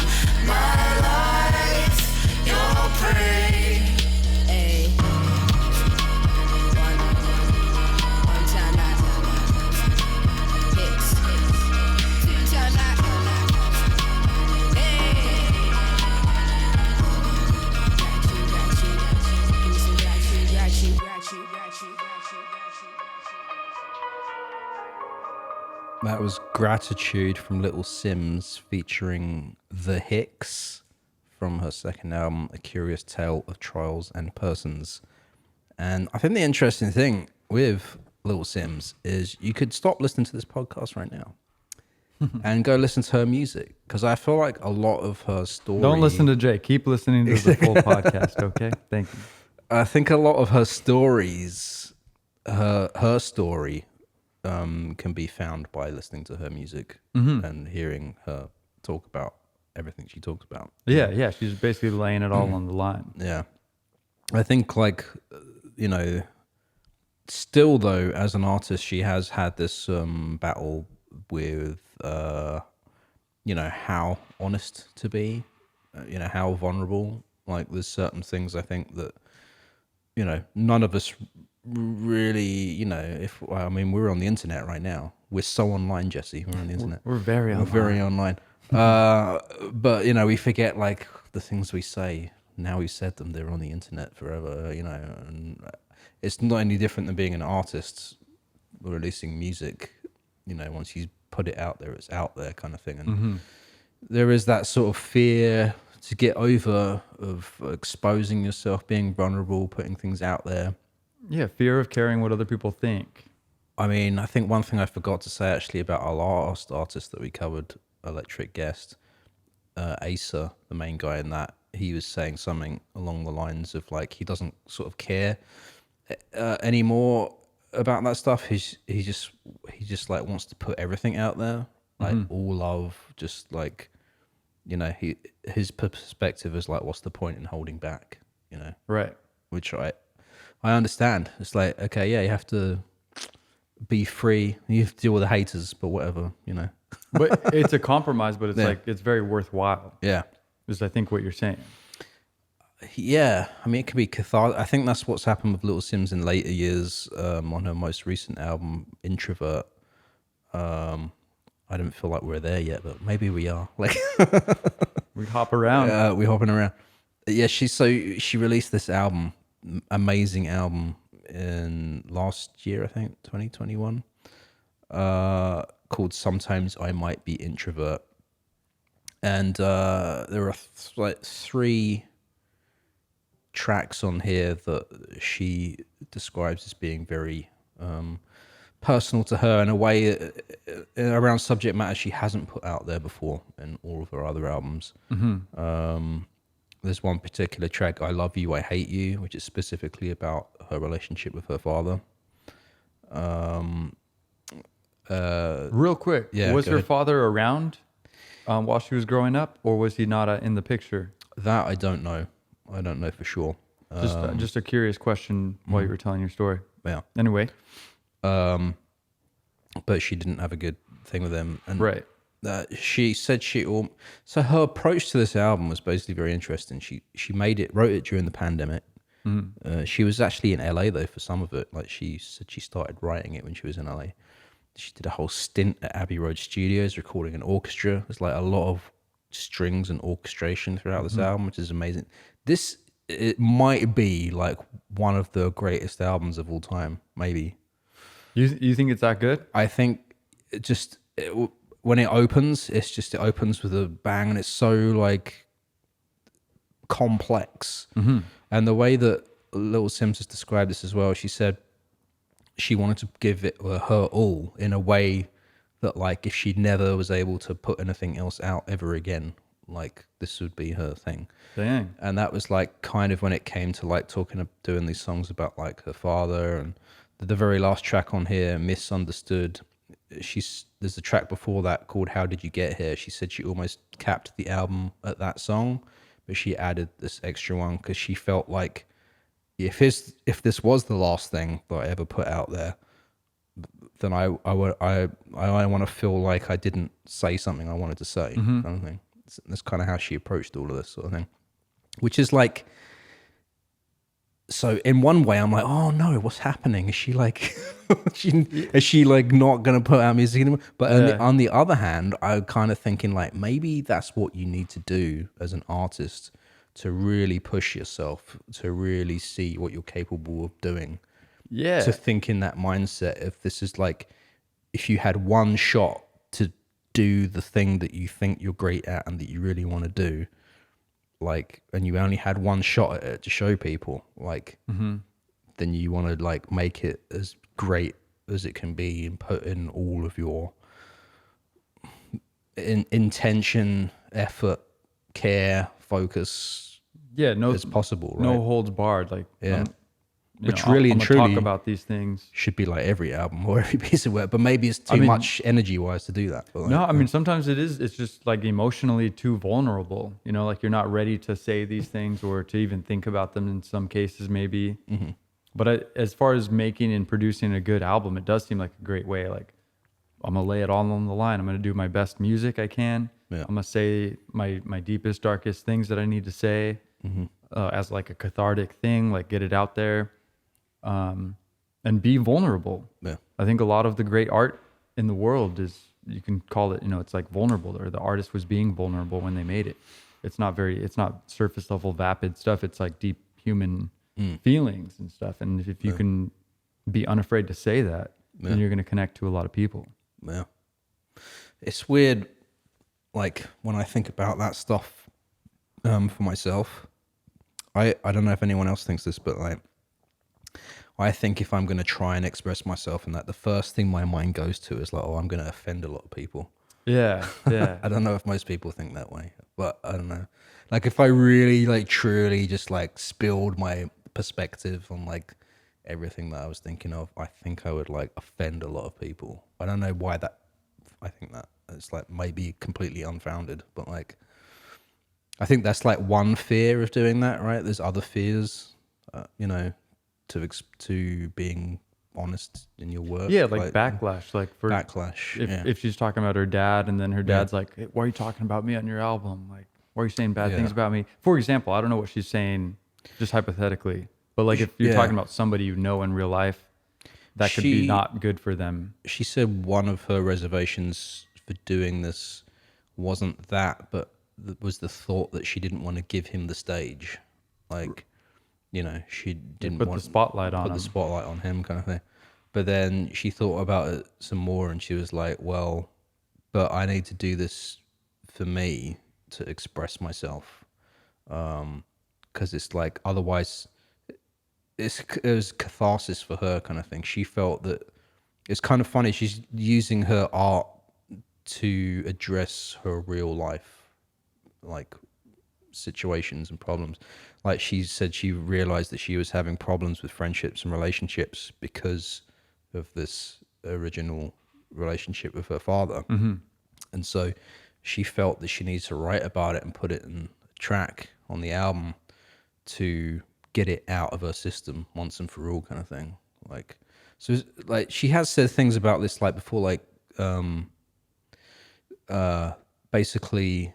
My life, your prey. That was Gratitude from Little Simz featuring The Hicks from her second album, A Curious Tale of Trials and Persons. And I think the interesting thing with Little Simz is you could stop listening to this podcast right now and go listen to her music, because I feel like a lot of her story... Don't listen to Jay. Keep listening to the full podcast, okay? Thank you. I think a lot of her stories, her story... can be found by listening to her music and hearing her talk about everything she talks about. Yeah, she's basically laying it all on the line. Yeah. I think, like, you know, still though, as an artist, she has had this battle with, you know, how honest to be, you know, how vulnerable. Like, there's certain things I think that, you know, none of us really, you know, I mean, we're on the internet right now. We're so online, Jesse. We're on the internet. We're very online. We're very online. But, you know, we forget, like, the things we say. Now we've said them, they're on the internet forever, you know. And it's not any different than being an artist releasing music. You know, once you put it out there, it's out there kind of thing. And there is that sort of fear to get over of exposing yourself, being vulnerable, putting things out there. Yeah, fear of caring what other people think. I mean, I think one thing I forgot to say actually about our last artist that we covered, Electric Guest, Asa, the main guy in that, he was saying something along the lines of, like, he doesn't sort of care anymore about that stuff. He just like wants to put everything out there, like all love, just like, you know, his perspective is like, what's the point in holding back, you know? Right. Which I understand. It's like, okay, yeah, you have to be free. You have to deal with the haters, but whatever, you know. But it's a compromise, but it's like, it's very worthwhile. Yeah. Is I think what you're saying. Yeah, I mean, it could be cathartic. I think that's what's happened with Little Simz in later years. On her most recent album, Introvert. I don't feel like we're there yet, but maybe we are. Like, we hop around. We're hopping around. Yeah, she released this album, amazing album, in last year, I think, 2021, called Sometimes I Might Be Introvert. And there are like 3 tracks on here that she describes as being very personal to her in a way around subject matter she hasn't put out there before in all of her other albums. There's one particular track, I Love You, I Hate You, which is specifically about her relationship with her father. Real quick, was her father around while she was growing up, or was he not in the picture? That I don't know. I don't know for sure. Just a curious question while you were telling your story. Yeah. Anyway. But she didn't have a good thing with him. And right. She said so her approach to this album was basically very interesting. She wrote it during the pandemic. She was actually in LA though for some of it. Like she said she started writing it when she was in LA. She did a whole stint at Abbey Road Studios recording an orchestra. There's like a lot of strings and orchestration throughout this album, which is amazing. It might be like one of the greatest albums of all time, maybe. You think it's that good? I think when it opens, it opens with a bang, and it's so like complex. And the way that Little Simz has described this as well, she said she wanted to give it her all in a way that, like, if she never was able to put anything else out ever again, like this would be her thing. Dang. And that was like kind of when it came to like doing these songs about like her father. And the very last track on here, Misunderstood, there's a track before that called How Did You Get Here. She said she almost capped the album at that song, but she added this extra one because she felt like if this was the last thing that I ever put out there, then I want to feel like I didn't say something I wanted to say, kind of thing. That's kind of how she approached all of this sort of thing, which is like, so in one way I'm like, oh no, what's happening? Is she like, is she like not going to put out music anymore? But on the other hand, I'm kind of thinking like, maybe that's what you need to do as an artist to really push yourself, to really see what you're capable of doing. Yeah. To think in that mindset, if this is like, if you had one shot to do the thing that you think you're great at and that you really want to do, like, and you only had one shot at it to show people, like, then you want to like make it as great as it can be and put in all of your intention, effort, care, focus, as possible, right? No holds barred, like, which really and truly talk about these things should be like every album or every piece of work, but maybe it's too much energy wise to do that. But like, no, I mean, sometimes it's just like emotionally too vulnerable, you know, like you're not ready to say these things or to even think about them in some cases, maybe. But as far as making and producing a good album, it does seem like a great way. Like, I'm gonna lay it all on the line. I'm gonna do my best music I can. I'm gonna say my deepest, darkest things that I need to say as like a cathartic thing, like get it out there. And be vulnerable. Yeah. I think a lot of the great art in the world is, you can call it, you know, it's like vulnerable, or the artist was being vulnerable when they made it. It's not surface level vapid stuff. It's like deep human feelings and stuff. And if you can be unafraid to say that, then you're going to connect to a lot of people. Yeah. It's weird. Like when I think about that stuff, for myself, I don't know if anyone else thinks this, but like, I think if I'm going to try and express myself in that, the first thing my mind goes to is like, oh, I'm going to offend a lot of people. Yeah, yeah. I don't know if most people think that way, but I don't know. Like if I really like truly just like spilled my perspective on like everything that I was thinking of, I think I would like offend a lot of people. I don't know why that. I think that it's like maybe completely unfounded, but like I think that's like one fear of doing that, right? There's other fears, you know, to being honest in your work. Yeah, like backlash. Like for backlash. If she's talking about her dad, and then her dad's like, hey, "Why are you talking about me on your album? Like, why are you saying bad things about me?" For example, I don't know what she's saying, just hypothetically, but like if you're talking about somebody you know in real life, that could be not good for them. She said one of her reservations for doing this wasn't that, but was the thought that she didn't want to give him the stage, like, you know, she didn't want the spotlight on him. Put the spotlight on him, kind of thing. But then she thought about it some more, and she was like, "Well, but I need to do this for me to express myself, because it's like otherwise, it was catharsis for her, kind of thing." She felt that it's kind of funny. She's using her art to address her real life, like situations and problems. Like she said, she realized that she was having problems with friendships and relationships because of this original relationship with her father. Mm-hmm. And so she felt that she needs to write about it and put it in a track on the album to get it out of her system once and for all, kind of thing. Like, so like she has said things about this like before, like basically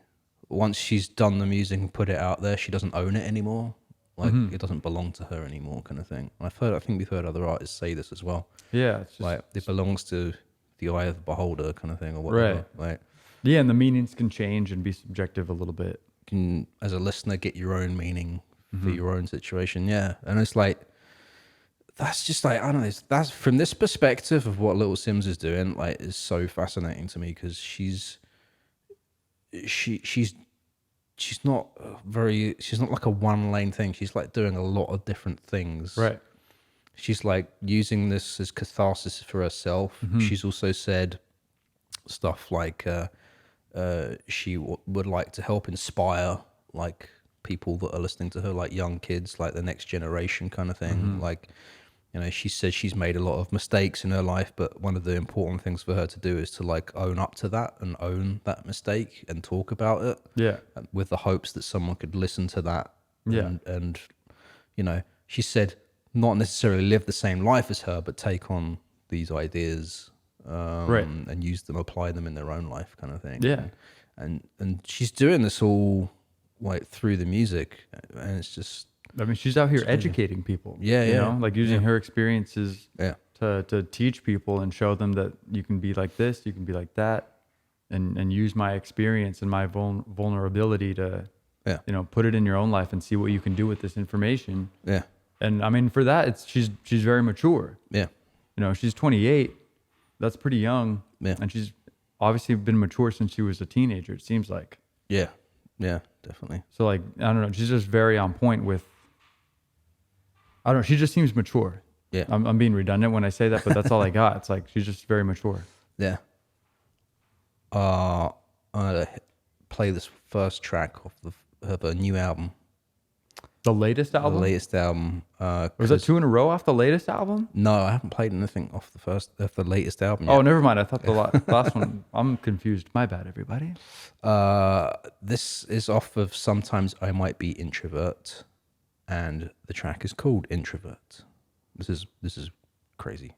once she's done the music and put it out there, she doesn't own it anymore. Like it doesn't belong to her anymore, kind of thing. And I think we've heard other artists say this as well. Yeah, it's just, like it belongs to the eye of the beholder, kind of thing, or whatever. Right. Like, yeah, and the meanings can change and be subjective a little bit. You can, as a listener, get your own meaning for your own situation. Yeah, and it's like that's just like I don't know. That's from this perspective of what Little Simz is doing. Like, is so fascinating to me because she's not like a one lane thing. She's like doing a lot of different things. Right. She's like using this as catharsis for herself. Mm-hmm. She's also said stuff like she would like to help inspire like people that are listening to her, like young kids, like the next generation, kind of thing. Mm-hmm. Like, you know, she says she's made a lot of mistakes in her life, but one of the important things for her to do is to like own up to that and own that mistake and talk about it. Yeah. With the hopes that someone could listen to that. Yeah. And you know, she said not necessarily live the same life as her, but take on these ideas right. and use them, apply them in their own life, kind of thing. Yeah. And she's doing this all like through the music, and it's just, I mean, she's out here educating people. Yeah, you know, like using her experiences to teach people and show them that you can be like this, you can be like that, and use my experience and my vulnerability to, you know, put it in your own life and see what you can do with this information. Yeah. And I mean, for that, she's very mature. Yeah. You know, she's 28. That's pretty young. Yeah. And she's obviously been mature since she was a teenager, it seems like. Yeah. Yeah, definitely. So like, I don't know, she's just very on point with, I don't know, she just seems mature. Yeah. I'm being redundant when I say that, but that's all I got. It's like, she's just very mature. Yeah. I'm going to play this first track of her new album. The latest album? The latest album. Was that 2 in a row off the latest album? No, I haven't played anything off the latest album yet. Oh, never mind. I thought the last one. I'm confused. My bad, everybody. This is off of Sometimes I Might Be Introvert, and the track is called Introvert. This is crazy.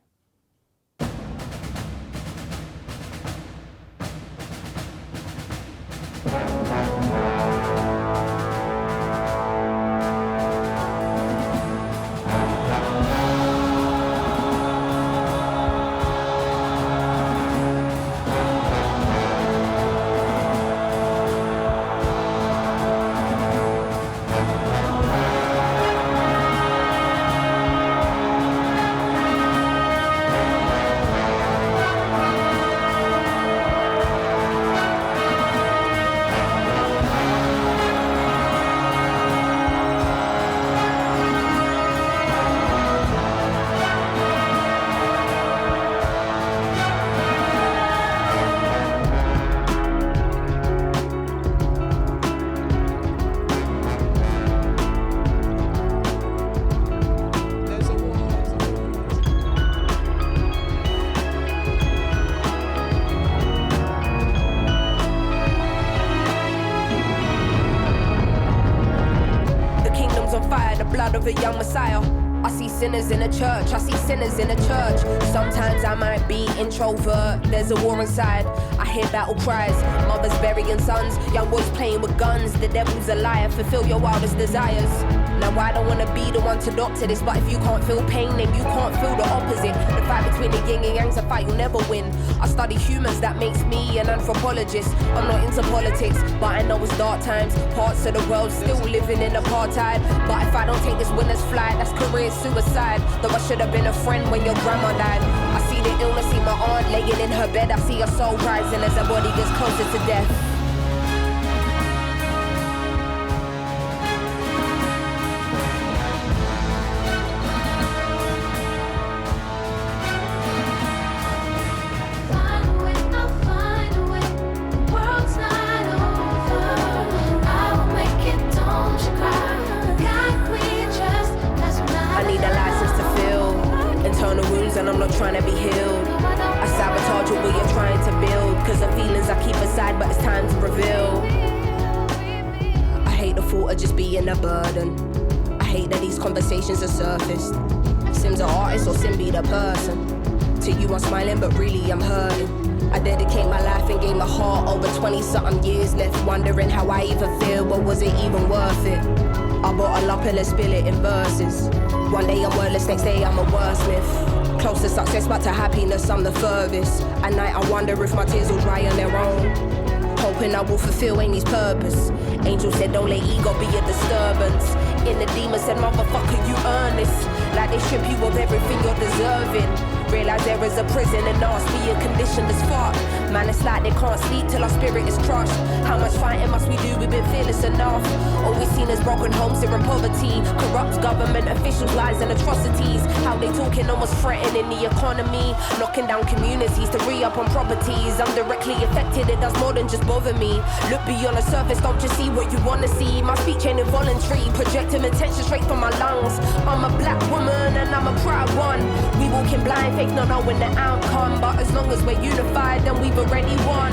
kingdom's on fire, the blood of a young Messiah. I see sinners in a church, I see sinners in a church. Sometimes I might be introvert, there's a war inside. I hear battle cries, mothers burying sons, young boys playing with guns. The devil's a liar, fulfill your wildest desires. Now I don't wanna be the one to doctor this, but if you can't feel pain, then you can't feel the opposite. The fight between the yin and yang's a fight you'll never win. I study humans, that makes me an anthropologist. I'm not into politics, but I know it's dark times. Parts of the world still living in apartheid. But if I don't take this winner's flight, that's career suicide. Though I should have been a friend when your grandma died. I see the illness, see my aunt laying in her bed. I see her soul rising as her body gets closer to death. And I'm not trying to be healed. I sabotage what you're trying to build, cause the feelings I keep aside, but it's time to reveal. I hate the thought of just being a burden. I hate that these conversations are surfaced. Sim's an artist or Simbi the person. To you I'm smiling but really I'm hurting. I dedicate my life and gave my heart over 20-something years. Left wondering how I even feel, but was it even worth it? I bottle up and let's spill it in verses. One day I'm wordless, next day I'm a wordsmith. Close to success, but to happiness, I'm the furthest. At night, I wonder if my tears will dry on their own. Hoping I will fulfill Amy's purpose. Angel said, don't let ego be a disturbance. In the demon said, motherfucker, you earn this. Like they strip you of everything you're deserving. Realize there is a prison and ours being conditioned as fuck. Man, it's like they can't sleep till our spirit is crushed. How much fighting must we do? We've been fearless enough. All we've seen is broken homes here in poverty. Corrupt government officials, lies and atrocities. How they talking almost threatening the economy. Knocking down communities to re-up on properties. I'm directly affected, it does more than just bother me. Look beyond the surface, don't just see what you wanna see. My speech ain't involuntary, projecting attention straight from my lungs. I'm a black woman and I'm a proud one. We walking blind, fake not knowing the outcome. But as long as we're unified, then we've already won.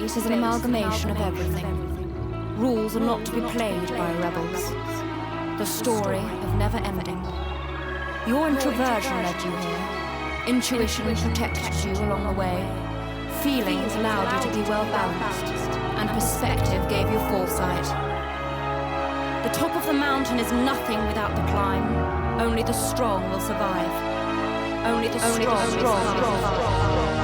Is an amalgamation of everything. Rules are not to be played by rebels. The story of never ending. Your introversion led you here. Intuition protected you along the way. Feelings allowed you to be well balanced. And perspective gave you foresight. The top of the mountain is nothing without the climb. Only the strong will survive. Only the strong will survive.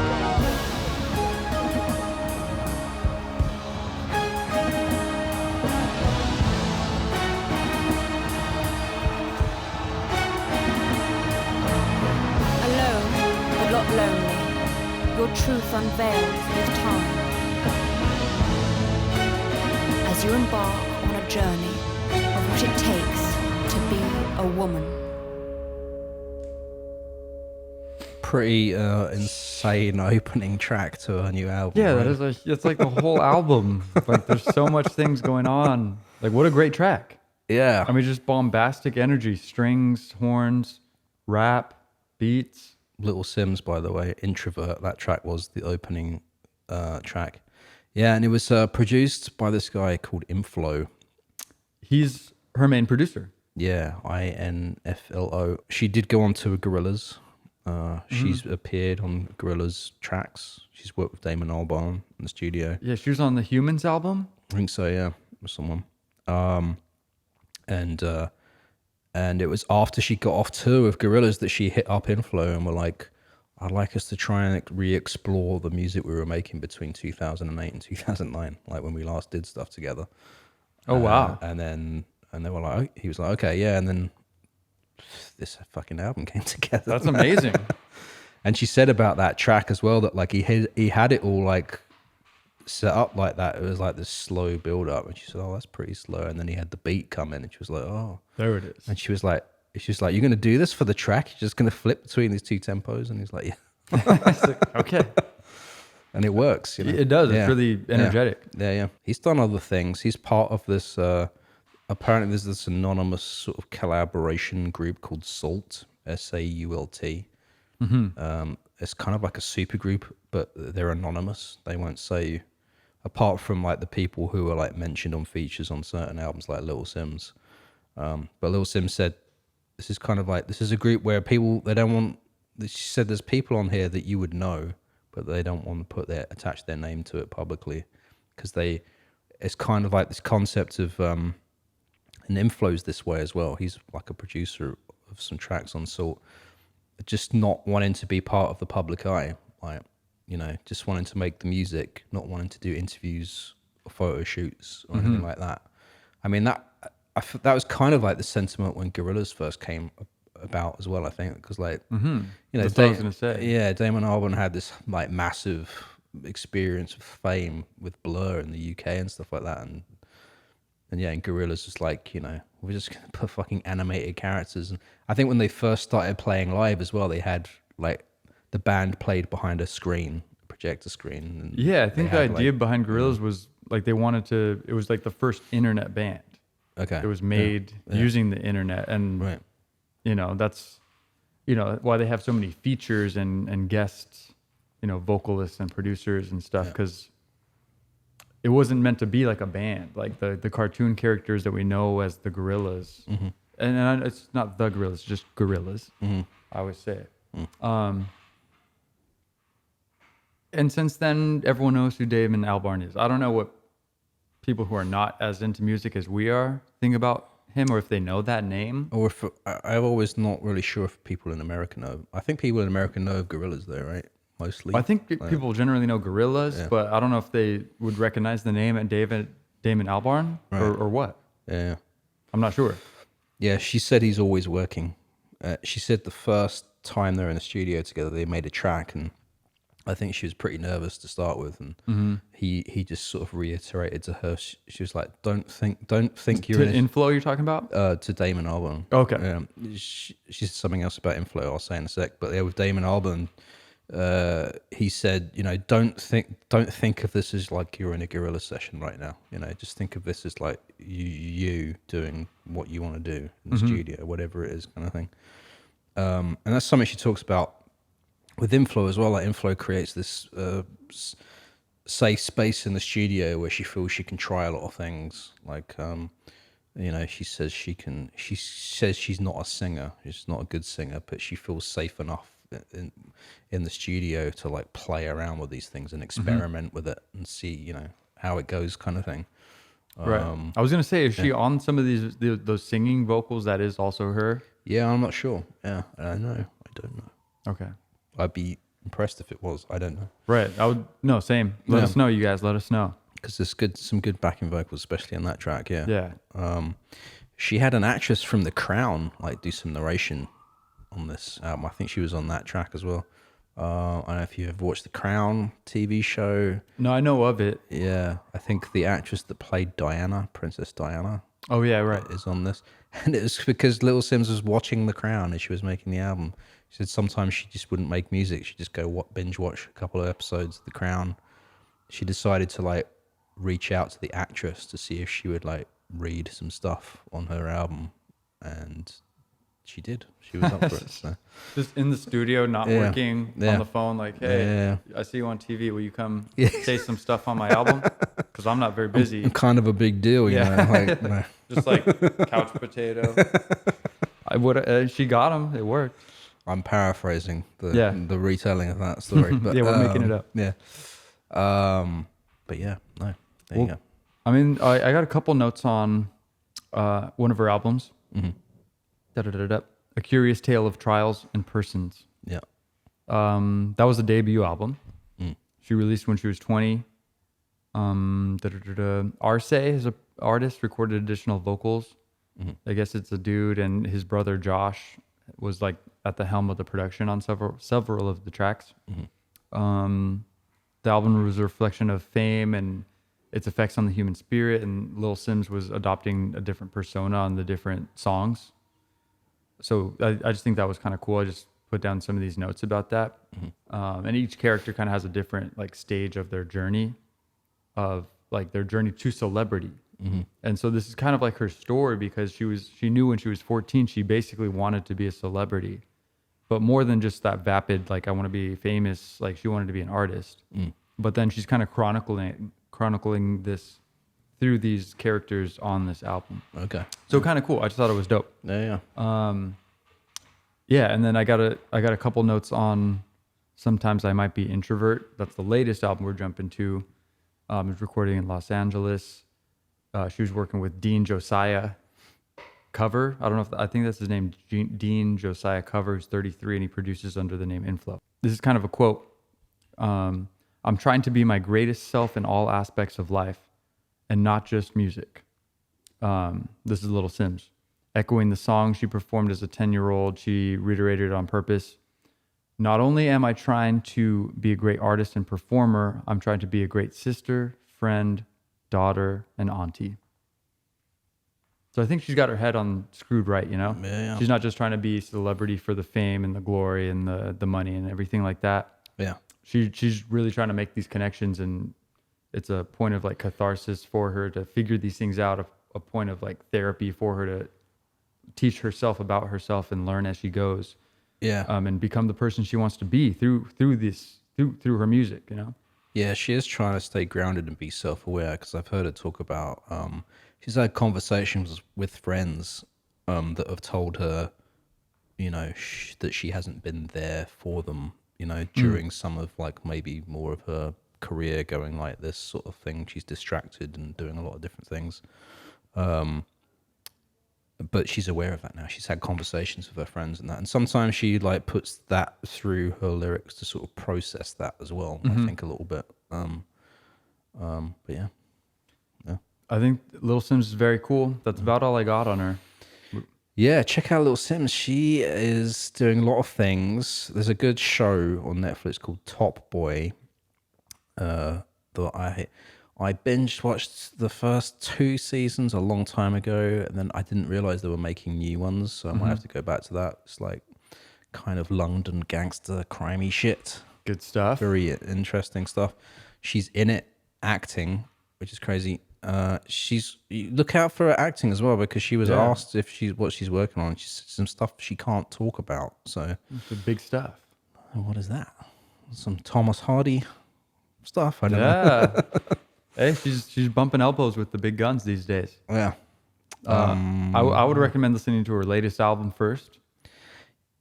Lonely, your truth unveiled with time. As you embark on a journey of what it takes to be a woman. Pretty insane opening track to a new album. Yeah, right? that is it's like the whole album. Like there's so much things going on. Like what a great track. Yeah. I mean, just bombastic energy, strings, horns, rap, beats. Little Simz, by the way, Introvert. That track was the opening track. Yeah, and it was produced by this guy called Inflo. He's her main producer. Yeah, Inflo. She did go on to Gorillaz. She's appeared on Gorillaz tracks. She's worked with Damon Albarn in the studio. Yeah, she was on the Humans album. I think so, yeah, with someone. And it was after she got off tour with Gorillaz that she hit up Inflo and were like, I'd like us to try and re-explore the music we were making between 2008 and 2009, like when we last did stuff together. Oh, wow. And they were like, he was like, okay, yeah. And then this fucking album came together. That's amazing. And she said about that track as well that like he had it all like set up like that. It was like this slow build up, and she said, "Oh, that's pretty slow." And then he had the beat come in, and she was like, "Oh, there it is." And she was like, "You're gonna do this for the track? You're just gonna flip between these two tempos?" And he's like, "Yeah." Okay. And it works. You know? It does. Yeah. It's really energetic. Yeah. He's done other things. He's part of this. Apparently, there's this anonymous sort of collaboration group called SAULT, SAULT. It's kind of like a super group, but they're anonymous. They won't say, apart from like the people who are like mentioned on features on certain albums, like Little Simz. But Little Simz said, this is a group where people, they don't want. She said there's people on here that you would know, but they don't want to attach their name to it publicly, because it's kind of like this concept of. And Inflo's this way as well. He's like a producer of some tracks on SAULT, just not wanting to be part of the public eye, like, you know, just wanting to make the music, not wanting to do interviews or photo shoots or anything like that. I mean, that was kind of like the sentiment when Gorillaz first came about as well, I think, because like, you know, that's what I was gonna say. Yeah, Damon Albarn had this like massive experience of fame with Blur in the UK and stuff like that, and yeah, and Gorillaz was like, you know, we're just going to put fucking animated characters. And I think when they first started playing live as well, they had like the band played behind a screen, a projector screen. And yeah, I think the idea behind Gorillaz was like they wanted to, it was like the first internet band. Okay. It was made using the internet. And, you know, that's, you know, why they have so many features and guests, you know, vocalists and producers and stuff, because it wasn't meant to be like a band, like the cartoon characters that we know as the Gorillaz. And it's not the Gorillaz, just Gorillaz. I always say it. And since then, everyone knows who Damon Albarn is. I don't know what people who are not as into music as we are think about him, or if they know that name. Or if I'm always not really sure if people in America know. I think people in America know of Gorillaz though, right? Mostly. I think people generally know Gorillaz, but I don't know if they would recognize the name at Damon Albarn or what. Yeah. I'm not sure. Yeah, she said he's always working. She said the first time they're in the studio together, they made a track, and I think she was pretty nervous to start with, and he just sort of reiterated to her. She was like, "Don't think you're in Inflo." You're talking about to Damon Albarn. Okay. She said something else about Inflo. I'll say in a sec. But yeah, with Damon Albarn, he said, you know, don't think of this as like you're in a Gorillaz session right now. You know, just think of this as like you doing what you want to do in the studio, whatever it is, kind of thing. And that's something she talks about with Inflo as well. Like Inflo creates this safe space in the studio where she feels she can try a lot of things. Like, you know, she says she's not a singer, she's not a good singer, but she feels safe enough in the studio to like play around with these things and experiment with it and see, you know, how it goes, kind of thing. Right. I was gonna say, is she on some of those singing vocals? That is also her. Yeah, I'm not sure. Yeah, I don't know. Okay. I'd be impressed if it was. I don't know. Right. Same. Let us know, you guys. Let us know. Because there's some good backing vocals, especially on that track. Yeah. Yeah. She had an actress from The Crown like do some narration on this album. I think she was on that track as well. I don't know if you ever watched The Crown TV show. No, I know of it. Yeah, I think the actress that played Diana, Princess Diana. Oh yeah, right. Is on this, and it was because Little Simz was watching The Crown as she was making the album. She said sometimes she just wouldn't make music; she'd just go binge watch a couple of episodes of The Crown. She decided to like reach out to the actress to see if she would like read some stuff on her album, and she did. She was up for it. So. Just in the studio, not working on the phone. Like, hey, I see you on TV. Will you come say some stuff on my album? Because I'm not very busy. I'm kind of a big deal, you know. Like, no. Just like couch potato. I would. She got him. It worked. I'm paraphrasing the retelling of that story. But, yeah, we're making it up. Yeah. But yeah, no. There you go. I mean, I got a couple notes on one of her albums. Mm-hmm. A Curious Tale of Trials and Persons. Yeah. That was a debut album. She released when she was 20. Arce is an artist, recorded additional vocals. Mm-hmm. I guess it's a dude, and his brother Josh was like at the helm of the production on several of the tracks. Mm-hmm. The album was a reflection of fame and its effects on the human spirit, and Lil Simz was adopting a different persona on the different songs. So I just think that was kind of cool. I just put down some of these notes about that. Mm-hmm. And each character kind of has a different like stage of their journey, of like their journey to celebrity. Mm-hmm. And so this is kind of like her story, because she knew when she was 14, she basically wanted to be a celebrity, but more than just that vapid, like I want to be famous, like she wanted to be an artist. But then she's kind of chronicling this through these characters on this album. Okay. So kind of cool. I just thought it was dope. Yeah. Yeah. And then I got a couple notes on Sometimes I Might Be Introvert. That's the latest album we're jumping to. It was recording in Los Angeles. She was working with Dean Josiah Cover. I don't know I think that's his name. Dean Josiah Cover, who's 33, and he produces under the name Inflow. This is kind of a quote. I'm trying to be my greatest self in all aspects of life, and not just music. This is Little Simz. Echoing the song she performed as a 10-year-old, she reiterated on purpose, not only am I trying to be a great artist and performer, I'm trying to be a great sister, friend, daughter, and auntie. So I think she's got her head on screwed right, you know? Yeah. She's not just trying to be a celebrity for the fame and the glory and the money and everything like that. Yeah. She's really trying to make these connections, and it's a point of like catharsis for her to figure these things out, a point of like therapy for her to teach herself about herself and learn as she goes. Yeah. And become the person she wants to be through her music, you know? Yeah, she is trying to stay grounded and be self-aware, because I've heard her talk about, she's had conversations with friends that have told her, you know, that she hasn't been there for them, you know, during some of like maybe more of her career going like this sort of thing. She's distracted and doing a lot of different things. But she's aware of that now. She's had conversations with her friends and that. And sometimes she like puts that through her lyrics to sort of process that as well, I think, a little bit. But yeah. I think Little Simz is very cool. That's about all I got on her. Yeah, check out Little Simz. She is doing a lot of things. There's a good show on Netflix called Top Boy that I binge watched the first 2 seasons a long time ago, and then I didn't realize they were making new ones, so I might have to go back to that. It's like kind of London gangster crimey shit. Good stuff. Very interesting stuff. She's in it acting, which is crazy. Look out for her acting as well, because she was asked if what she's working on. She's some stuff she can't talk about. So it's the big stuff. What is that? Some Thomas Hardy stuff. I don't know. Hey, she's bumping elbows with the big guns these days. Yeah. I would recommend listening to her latest album first.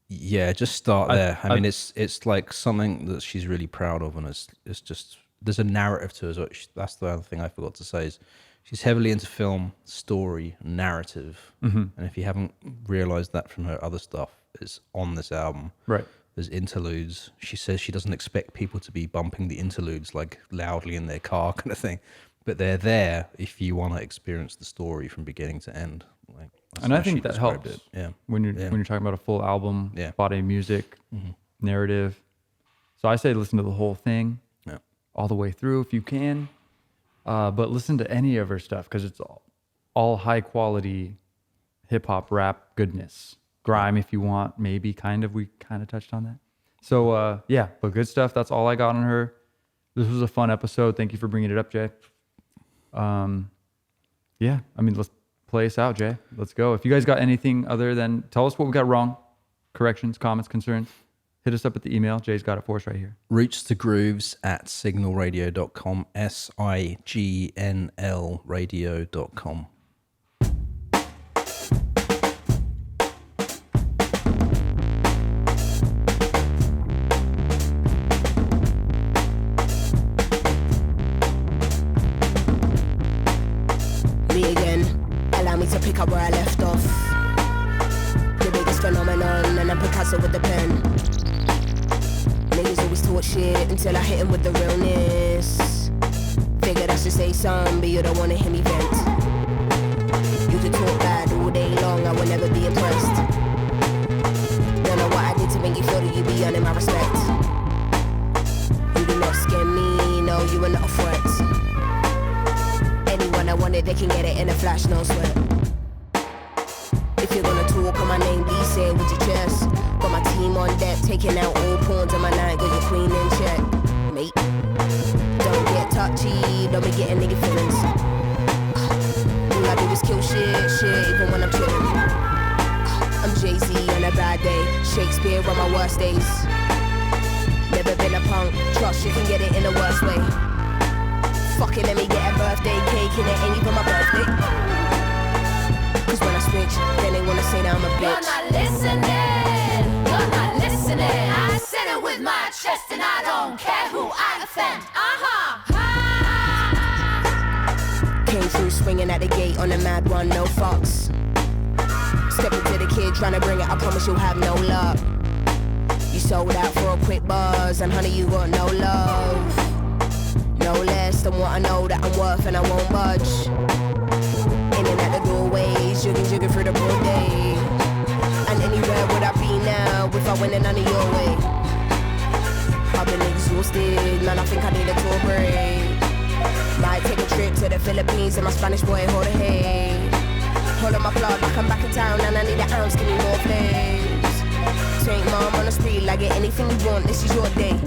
Yeah, just start there. I mean, it's like something that she's really proud of, and it's just there's a narrative to it. That's the other thing I forgot to say is she's heavily into film, story, narrative, and if you haven't realized that from her other stuff, it's on this album. Right. There's interludes. She says she doesn't expect people to be bumping the interludes like loudly in their car kind of thing, but they're there if you want to experience the story from beginning to end. Like, and I think that helps. It. Yeah. When you're talking about a full album, body of music, narrative. So I say listen to the whole thing, all the way through if you can, but listen to any of her stuff, because it's all high quality hip hop rap goodness. Grime if you want, maybe, we kind of touched on that. So but good stuff. That's all I got on her. This was a fun episode. Thank you for bringing it up, Jay. Yeah, I mean, let's play us out, Jay. Let's go. If you guys got anything other than, tell us what we got wrong, corrections, comments, concerns, hit us up at the email. Jay's got it for us right here. rootstogrooves@signalradio.com, SIGNL radio.com. Me again, allow me to pick up where I left off. The biggest phenomenon, and I'm Picasso with the pen. Niggas always talk shit until I hit him with the realness. Figured I should say something, but you don't wanna hear me vent. You could talk bad all day long, I will never be impressed. Don't know what I did to make you feel that you be earning my respect. You do not scare me, no, you are not a threat. Anyone I want it, they can get it in a flash, no sweat. If you're gonna talk on my name, be say it with your chest. Got my team on deck, taking out all pawns on my night, got your queen in check, mate. Don't get touchy, don't be getting nigga feelings. All I do is kill shit, even when I'm chillin'. I'm Jay-Z on a bad day, Shakespeare on my worst days. Never been a punk, trust you can get it in the worst way. Fuck it, let me get a birthday cake and it ain't even my birthday. Cause when I switch, then they wanna say that I'm a bitch. You're not listening. I said it with my chest and I don't care who I offend. Came through swinging at the gate on a mad one, no fucks. Stepping to the kid, trying to bring it, I promise you'll have no luck. You sold out for a quick buzz, and honey, you got no love. No less than what I know that I'm worth, and I won't budge. In and out the doorways, jigging through the broad day. And anywhere would I be now if I went in none of your way? I've been exhausted, man, I think I need a tour break. Might take a trip to the Philippines and my Spanish boy hold a hay. Hold on my plug like I'm back in town and I need an ounce, give me more flames. Take mom on the street, like get anything you want, this is your day.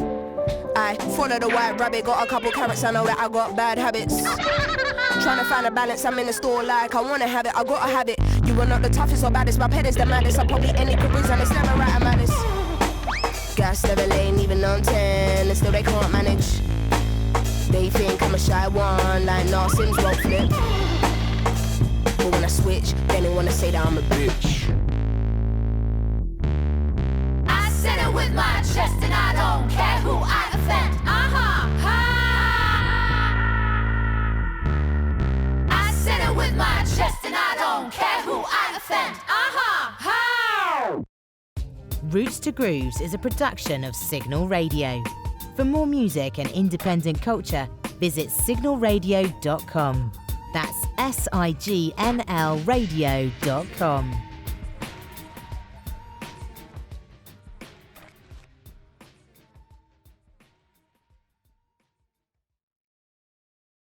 I follow the white rabbit, got a couple carrots, I know that I got bad habits. Trying to find a balance, I'm in the store like I wanna have it, I gotta have it. You are not the toughest or baddest, my pet is the maddest. I probably any careers and it's never right, I'm honest. Gas never lane, even on 10, and still they can't manage. They think I'm a shy one, like nah, Simz won't flip. But when I switch, then they wanna say that I'm a bitch. I said it with my chest and I don't care who I offend. I said it with my chest and I don't care who I offend. Roots to Grooves is a production of Signal Radio. For more music and independent culture, visit signalradio.com. That's SIGNL radio.com.